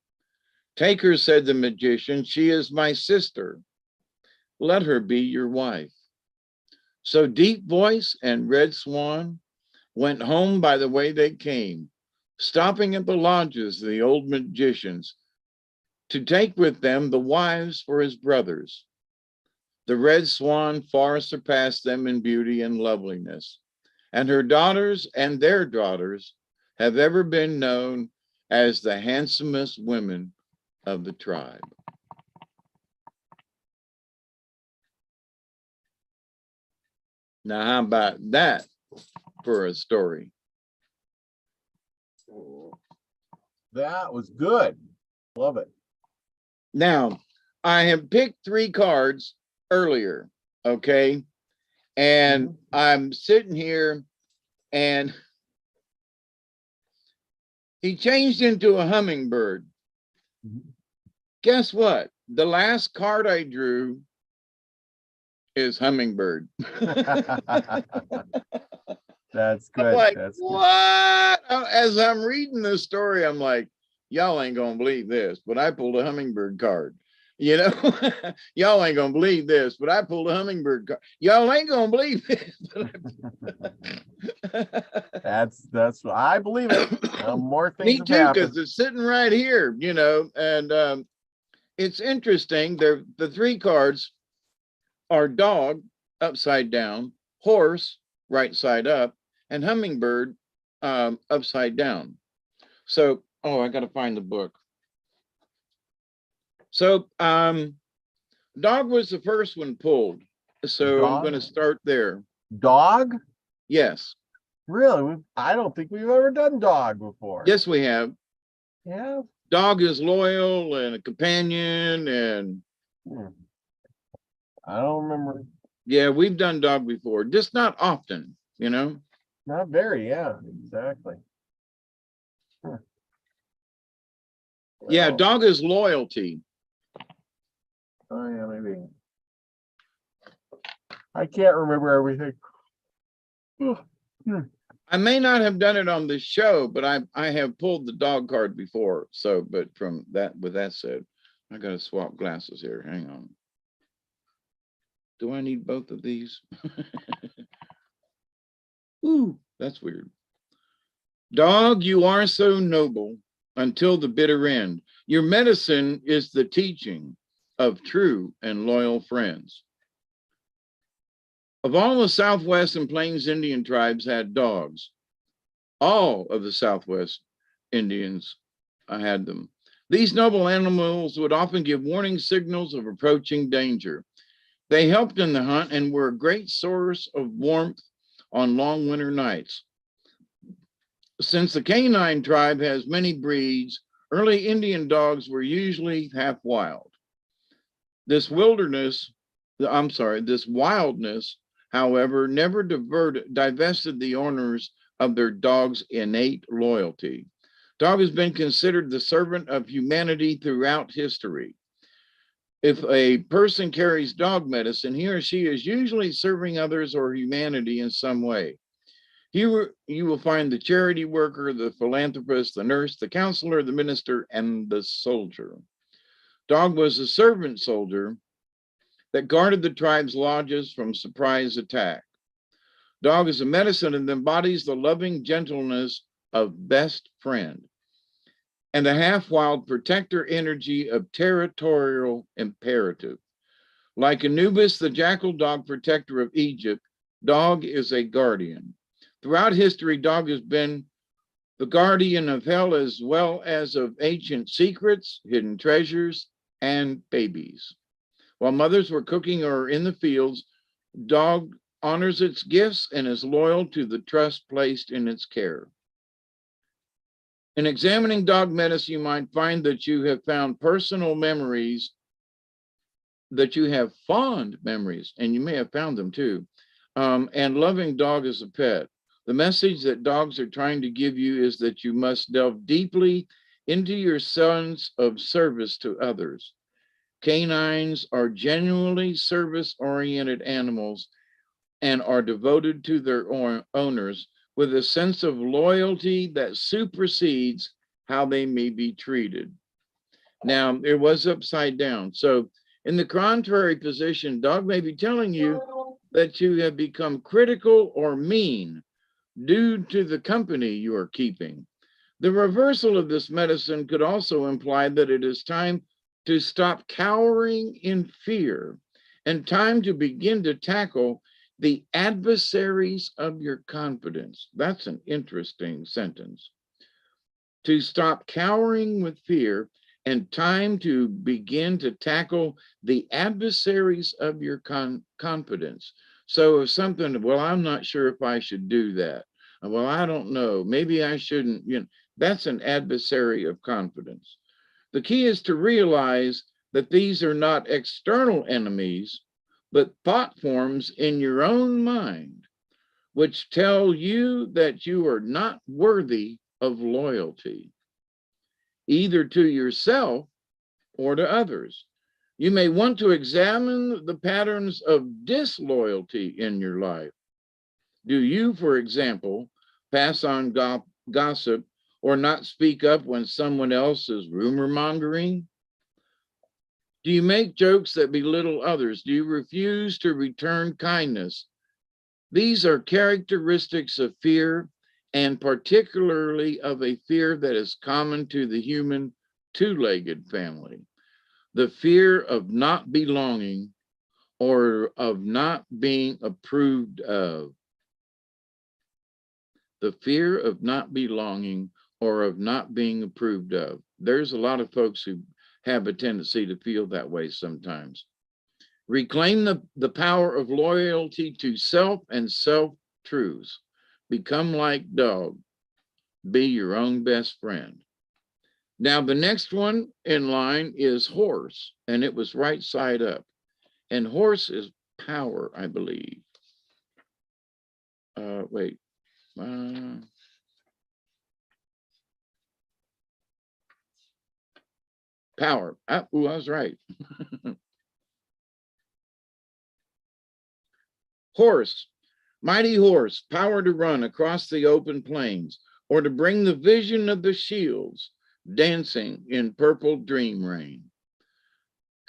[SPEAKER 2] "Take her," said the magician. "She is my sister. Let her be your wife." So Deep Voice and Red Swan went home by the way they came, stopping at the lodges of the old magicians to take with them the wives for his brothers. The Red Swan far surpassed them in beauty and loveliness, and her daughters and their daughters have ever been known as the handsomest women of the tribe. Now, how about that for a story?
[SPEAKER 1] That was good. Love it.
[SPEAKER 2] Now, I have picked 3 cards earlier, okay? And I'm sitting here and he changed into a hummingbird. Guess what? The last card I drew is hummingbird.
[SPEAKER 1] That's
[SPEAKER 2] I'm
[SPEAKER 1] good.
[SPEAKER 2] like,
[SPEAKER 1] That's good.
[SPEAKER 2] what? As I'm reading this story, I'm like, y'all ain't gonna believe this, but I pulled a hummingbird card. You know, y'all ain't gonna believe this, but I pulled a hummingbird card. Y'all ain't gonna believe this.
[SPEAKER 1] That's I believe it. More things
[SPEAKER 2] Me
[SPEAKER 1] have
[SPEAKER 2] too,
[SPEAKER 1] happened.
[SPEAKER 2] because it's sitting right here, you know, and it's interesting. The three cards are dog upside down, horse right side up, and hummingbird upside down. So, oh, I got to find the book. So, dog was the first one pulled. So
[SPEAKER 1] Dog?
[SPEAKER 2] I'm going to start there.
[SPEAKER 1] Dog?
[SPEAKER 2] Yes.
[SPEAKER 1] Really? I don't think we've ever done dog before.
[SPEAKER 2] Yes, we have.
[SPEAKER 1] Yeah.
[SPEAKER 2] Dog is loyal and a companion, and
[SPEAKER 1] I don't remember.
[SPEAKER 2] yeah, we've done dog before, just not often, you know.
[SPEAKER 1] Not very. Yeah, exactly.
[SPEAKER 2] Yeah,
[SPEAKER 1] Well,
[SPEAKER 2] dog is loyalty.
[SPEAKER 1] oh yeah, maybe. I can't remember everything.
[SPEAKER 2] I may not have done it on this show, but I have pulled the dog card before. So, but from that, with that said, I got to swap glasses here. Hang on. Do I need both of these? Ooh, that's weird. Dog, you are so noble until the bitter end. Your medicine is the teaching of true and loyal friends. Of all the Southwest and Plains Indian tribes had dogs. All of the Southwest Indians had them. These noble animals would often give warning signals of approaching danger. They helped in the hunt and were a great source of warmth on long winter nights. Since the canine tribe has many breeds, early Indian dogs were usually half wild. This wildness, however, never divested the owners of their dog's innate loyalty. Dog has been considered the servant of humanity throughout history. If a person carries dog medicine, he or she is usually serving others or humanity in some way. You will find the charity worker, the philanthropist, the nurse, the counselor, the minister, and the soldier. Dog was a servant soldier that guarded the tribe's lodges from surprise attack. Dog is a medicine and embodies the loving gentleness of best friend and the half-wild protector energy of territorial imperative. Like Anubis, the jackal dog protector of Egypt, dog is a guardian. Throughout history, dog has been the guardian of hell as well as of ancient secrets, hidden treasures, and babies. While mothers were cooking or in the fields, dog honors its gifts and is loyal to the trust placed in its care. In examining dog medicine, you might find that you have found personal memories, that you have fond memories, and you may have found them too, and loving dog as a pet. The message that dogs are trying to give you is that you must delve deeply into your sense of service to others. Canines are genuinely service-oriented animals and are devoted to their owners with a sense of loyalty that supersedes how they may be treated. Now, it was upside down. So in the contrary position, dog may be telling you that you have become critical or mean due to the company you are keeping. The reversal of this medicine could also imply that it is time to stop cowering in fear and time to begin to tackle the adversaries of your confidence. That's an interesting sentence. To stop cowering with fear and time to begin to tackle the adversaries of your confidence. So if something, well, I'm not sure if I should do that. Well, I don't know. Maybe I shouldn't. That's an adversary of confidence. The key is to realize that these are not external enemies, but thought forms in your own mind, which tell you that you are not worthy of loyalty, either to yourself or to others. You may want to examine the patterns of disloyalty in your life. Do you, for example, pass on gossip or not speak up when someone else is rumor mongering? Do you make jokes that belittle others? Do you refuse to return kindness? These are characteristics of fear, and particularly of a fear that is common to the human two-legged family. The fear of not belonging or of not being approved of. The fear of not belonging or of not being approved of. There's a lot of folks who have a tendency to feel that way sometimes. Reclaim the power of loyalty to self and self-truths. Become like dog. Be your own best friend. Now, the next one in line is horse, and it was right side up. And horse is power, I believe. Wait. Power. I was right. Horse, mighty horse, power to run across the open plains, or to bring the vision of the shields dancing in purple dream rain.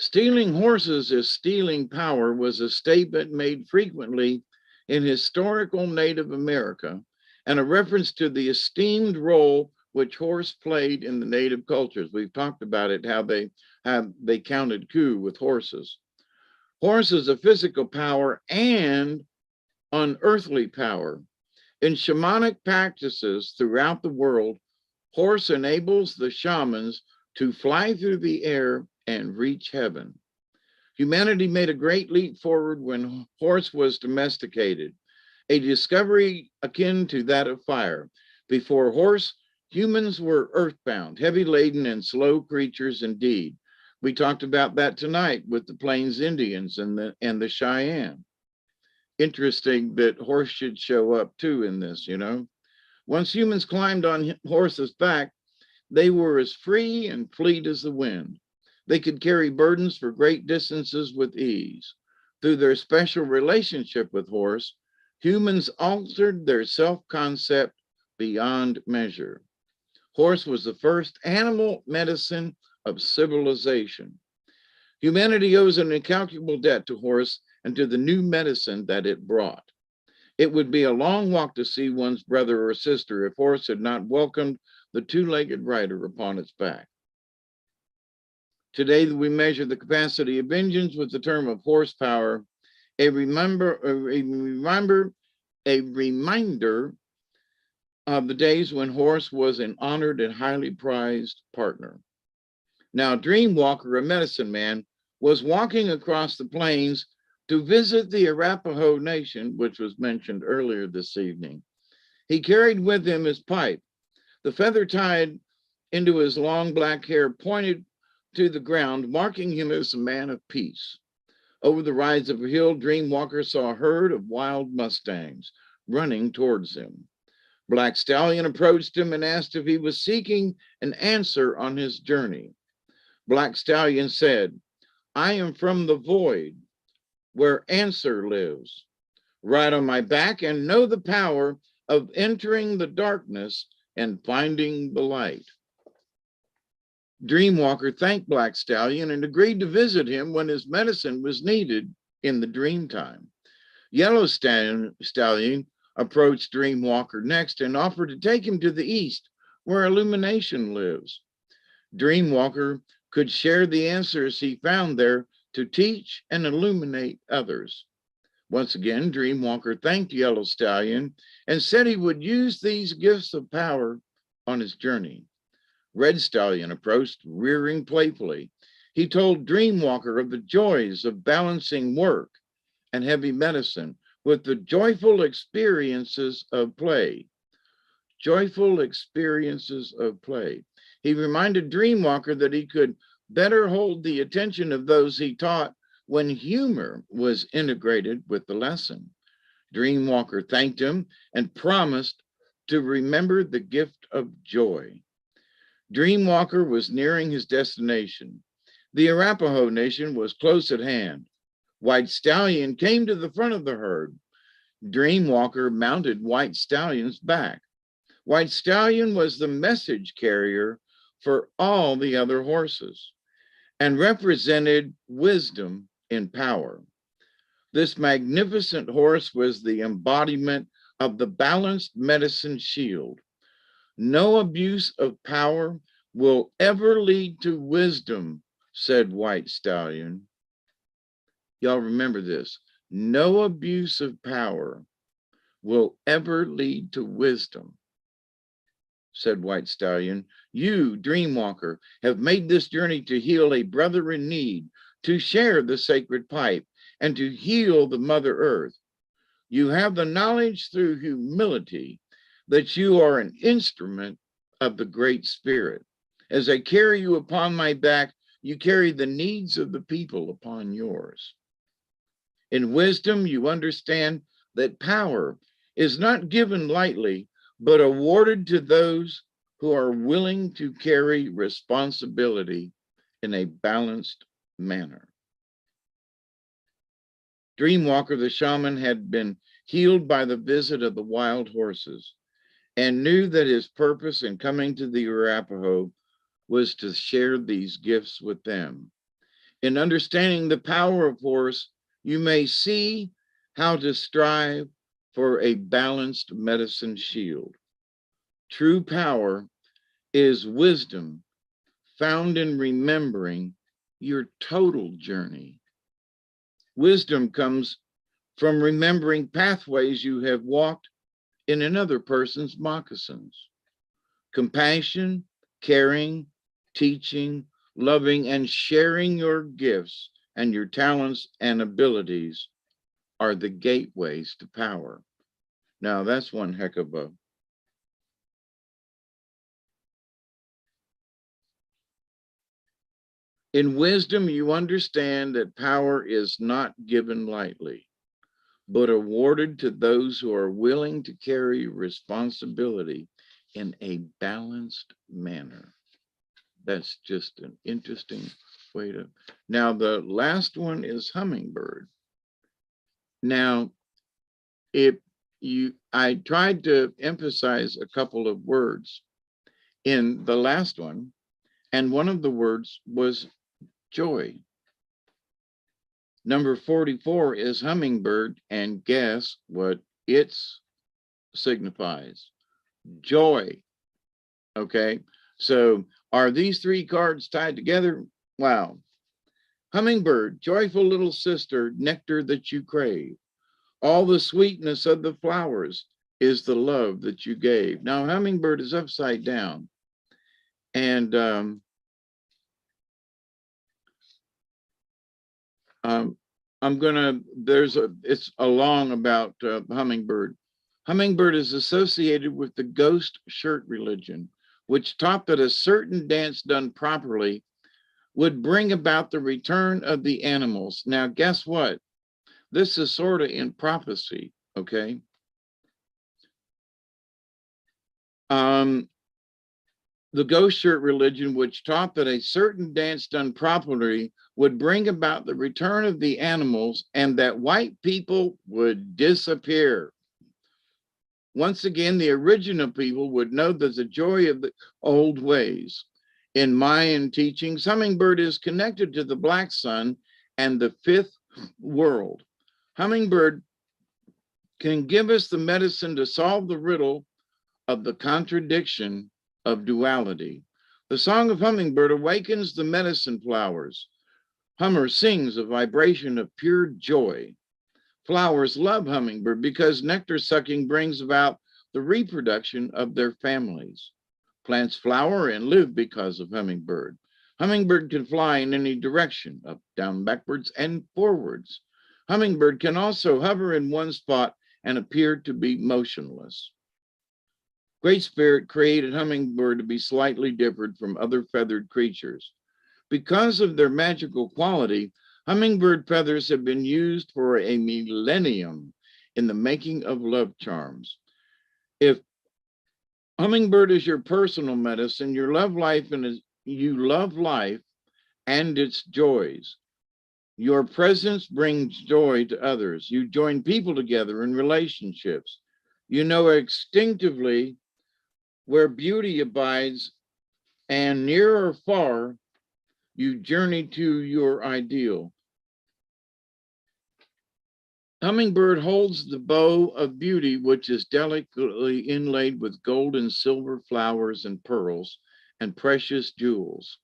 [SPEAKER 2] Stealing horses as stealing power was a statement made frequently in historical Native America, and a reference to the esteemed role which horse played in the Native cultures. We've talked about it, how they counted coup with horses. Horse is a physical power and unearthly power. In shamanic practices throughout the world, horse enables the shamans to fly through the air and reach heaven. Humanity made a great leap forward when horse was domesticated, a discovery akin to that of fire. Before horse, humans were earthbound, heavy laden, and slow creatures indeed. We talked about that tonight with the Plains Indians and the Cheyenne. Interesting that horse should show up too in this, you know. Once humans climbed on horses' back, they were as free and fleet as the wind. They could carry burdens for great distances with ease. Through their special relationship with horse, humans altered their self-concept beyond measure. Horse was the first animal medicine of civilization. Humanity owes an incalculable debt to horse and to the new medicine that it brought. It would be a long walk to see one's brother or sister if horse had not welcomed the two-legged rider upon its back. Today, we measure the capacity of engines with the term of horsepower, a reminder of the days when horse was an honored and highly prized partner. Now, Dreamwalker, a medicine man, was walking across the plains to visit the Arapaho Nation, which was mentioned earlier this evening. He carried with him his pipe. The feather tied into his long black hair pointed to the ground, marking him as a man of peace. Over the rise of a hill, Dreamwalker saw a herd of wild mustangs running towards him. Black Stallion approached him and asked if he was seeking an answer on his journey. Black Stallion said, "I am from the void, where answer lives. Ride on my back and know the power of entering the darkness and finding the light." Dreamwalker thanked Black Stallion and agreed to visit him when his medicine was needed in the dream time. Yellow Stallion approached Dreamwalker next and offered to take him to the east, where illumination lives. Dreamwalker could share the answers he found there to teach and illuminate others. Once again, Dreamwalker thanked Yellow Stallion and said he would use these gifts of power on his journey. Red Stallion approached, rearing playfully. He told Dreamwalker of the joys of balancing work and heavy medicine with the joyful experiences of play. Joyful experiences of play. He reminded Dreamwalker that he could better hold the attention of those he taught when humor was integrated with the lesson. Dreamwalker thanked him and promised to remember the gift of joy. Dreamwalker was nearing his destination. The Arapaho Nation was close at hand. White Stallion came to the front of the herd. Dreamwalker mounted White Stallion's back. White Stallion was the message carrier for all the other horses and represented wisdom in power. This magnificent horse was the embodiment of the balanced medicine shield. No abuse of power will ever lead to wisdom, said White Stallion. Y'all remember this. No abuse of power will ever lead to wisdom, said White Stallion. You, Dreamwalker, have made this journey to heal a brother in need, to share the sacred pipe, and to heal the Mother Earth. You have the knowledge through humility that you are an instrument of the Great Spirit. As I carry you upon my back, you carry the needs of the people upon yours. In wisdom, you understand that power is not given lightly, but awarded to those who are willing to carry responsibility in a balanced manner. Dreamwalker the shaman had been healed by the visit of the wild horses and knew that his purpose in coming to the Arapaho was to share these gifts with them. In understanding the power of horse, you may see how to strive for a balanced medicine shield. True power is wisdom found in remembering your total journey. Wisdom comes from remembering pathways you have walked in another person's moccasins. Compassion, caring, teaching, loving, and sharing your gifts and your talents and abilities are the gateways to power. Now, that's one heck of a In wisdom, you understand that power is not given lightly, but awarded to those who are willing to carry responsibility in a balanced manner. That's just an interesting way to. Now, the last one is hummingbird. Now, I tried to emphasize a couple of words in the last one, and one of the words was joy. Number 44 is hummingbird, and guess what it signifies? Joy. Okay, so are these three cards tied together? Wow. Hummingbird, joyful little sister, nectar that you crave. All the sweetness of the flowers is the love that you gave. Now, hummingbird is upside down. And it's along about hummingbird. Hummingbird is associated with the ghost shirt religion, which taught that a certain dance done properly would bring about the return of the animals. Now, guess what? This is sort of in prophecy, okay? The ghost shirt religion, which taught that a certain dance done properly would bring about the return of the animals and that white people would disappear. Once again, the original people would know that the joy of the old ways. In Mayan teachings, hummingbird is connected to the black sun and the fifth world. Hummingbird can give us the medicine to solve the riddle of the contradiction of duality. The song of hummingbird awakens the medicine flowers. Hummer sings a vibration of pure joy. Flowers love hummingbird because nectar sucking brings about the reproduction of their families. Plants flower and live because of hummingbird. Hummingbird can fly in any direction, up, down, backwards, and forwards. Hummingbird can also hover in one spot and appear to be motionless. Great Spirit created hummingbird to be slightly different from other feathered creatures. Because of their magical quality, hummingbird feathers have been used for a millennium in the making of love charms. If hummingbird is your personal medicine, you love life and its joys. Your presence brings joy to others. You join people together in relationships. You know instinctively where beauty abides, and near or far, you journey to your ideal. Hummingbird holds the bow of beauty, which is delicately inlaid with gold and silver flowers and pearls and precious jewels.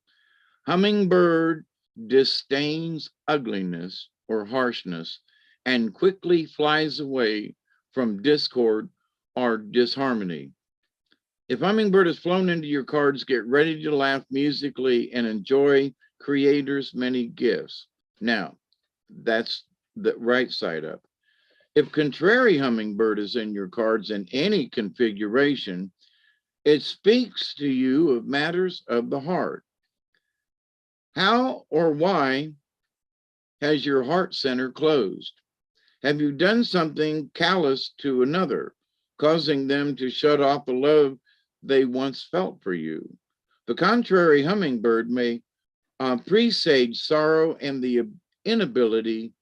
[SPEAKER 2] Hummingbird disdains ugliness or harshness and quickly flies away from discord or disharmony. If Hummingbird has flown into your cards, get ready to laugh musically and enjoy Creator's many gifts. Now, that's the right side up. If contrary Hummingbird is in your cards in any configuration, it speaks to you of matters of the heart. How or why has your heart center closed? Have you done something callous to another, causing them to shut off the love they once felt for you? The contrary Hummingbird may presage sorrow and the inability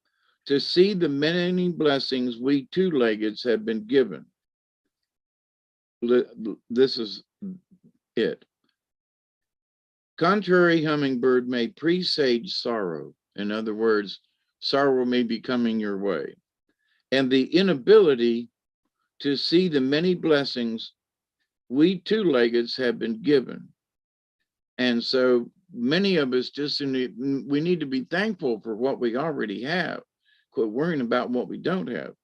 [SPEAKER 2] to see the many blessings we two-leggeds have been given. This is it. Contrary Hummingbird may presage sorrow. In other words, sorrow may be coming your way. And the inability to see the many blessings we two-leggeds have been given. And so many of us we need to be thankful for what we already have. Quit worrying about what we don't have.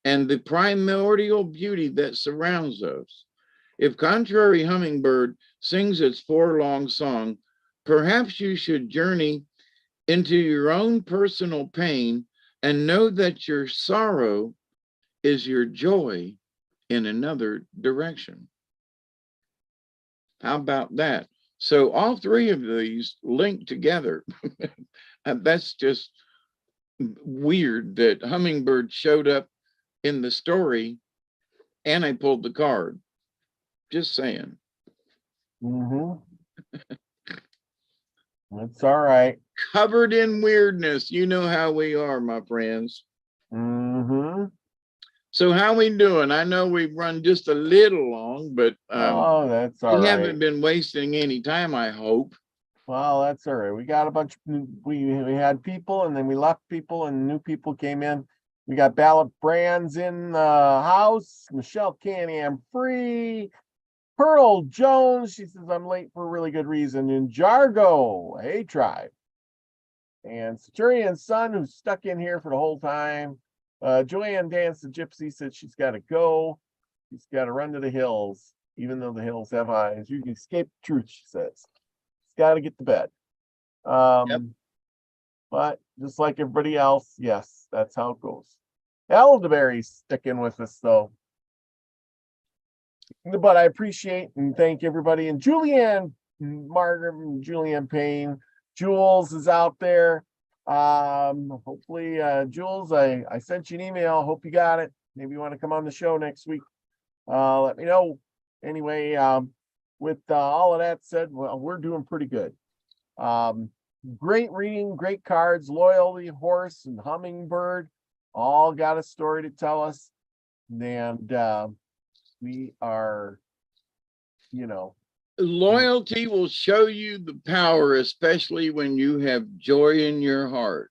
[SPEAKER 2] And the primordial beauty that surrounds us. If contrary Hummingbird sings its forlong song, perhaps you should journey into your own personal pain and know that your sorrow is your joy in another direction. How about that? So all three of these link together. And that's just weird that Hummingbird showed up in the story and I pulled the card. Just saying.
[SPEAKER 1] That's all right.
[SPEAKER 2] Covered in weirdness. You know how we are, my friends. So how we doing? I know we've run just a little long, but
[SPEAKER 1] oh, that's all right.
[SPEAKER 2] We haven't been wasting any time, I hope.
[SPEAKER 1] Well, that's all right. We got a bunch of we had people and then we left people and new people came in. We got Ballot Brands in the house. Michelle Can-Am Free. Pearl Jones, she says, I'm late for a really good reason. And Jargo, hey tribe. And Centurion's son, who's stuck in here for the whole time. Joanne Dance the Gypsy said she's got to go. She's got to run to the hills, even though the hills have eyes. You can escape the truth, she says. She's got to get to bed.
[SPEAKER 2] Yep.
[SPEAKER 1] But just like everybody else, yes, that's how it goes. Elderberry's sticking with us, though. But I appreciate and thank everybody. And Julianne, Margaret, and Julianne Payne. Jules is out there. Hopefully, Jules, I sent you an email. Hope you got it. Maybe you want to come on the show next week. Let me know. Anyway, with all of that said, well, we're doing pretty good. Great reading, great cards, Loyalty Horse and Hummingbird, all got a story to tell us. And we are,
[SPEAKER 2] loyalty will show you the power, especially when you have joy in your heart.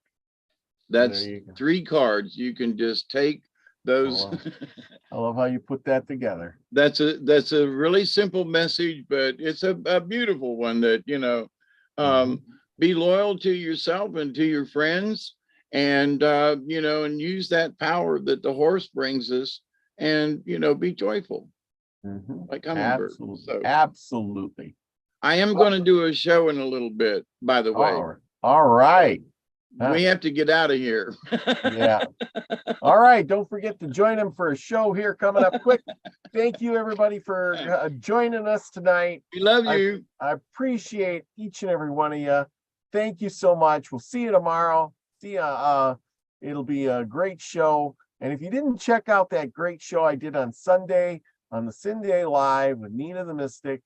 [SPEAKER 2] That's 3 cards. You can just take those.
[SPEAKER 1] I love how you put that together.
[SPEAKER 2] That's a really simple message, but it's a beautiful one that, be loyal to yourself and to your friends, and, and use that power that the horse brings us, and, be joyful. Like Hummingbird.
[SPEAKER 1] Absolutely.
[SPEAKER 2] So,
[SPEAKER 1] absolutely.
[SPEAKER 2] I am going to do a show in a little bit, by the way.
[SPEAKER 1] All right.
[SPEAKER 2] We have to get out of here.
[SPEAKER 1] Yeah. All right. Don't forget to join them for a show here coming up quick. Thank you, everybody, for joining us tonight.
[SPEAKER 2] We love you.
[SPEAKER 1] I appreciate each and every one of you. Thank you so much. We'll see you tomorrow. See ya. It'll be a great show. And if you didn't check out that great show I did on Sunday on the Sunday Live with Nina the Mystic,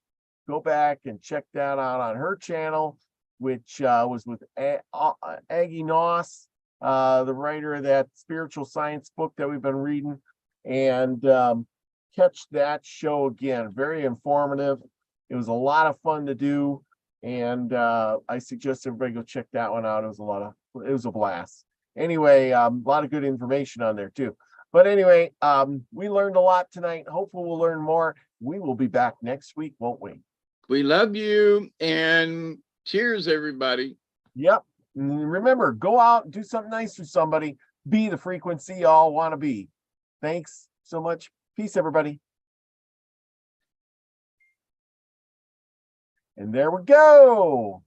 [SPEAKER 1] go back and check that out on her channel. which was with Aggie Noss, the writer of that spiritual science book that we've been reading. And catch that show again. Very informative. It was a lot of fun to do. And I suggest everybody go check that one out. It was a blast. Anyway, a lot of good information on there too. But anyway, we learned a lot tonight. Hopefully we'll learn more. We will be back next week, won't we?
[SPEAKER 2] We love you, and cheers, everybody.
[SPEAKER 1] Yep. And remember, go out, do something nice for somebody. Be the frequency y'all want to be. Thanks so much. Peace, everybody. And there we go.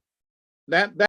[SPEAKER 2] That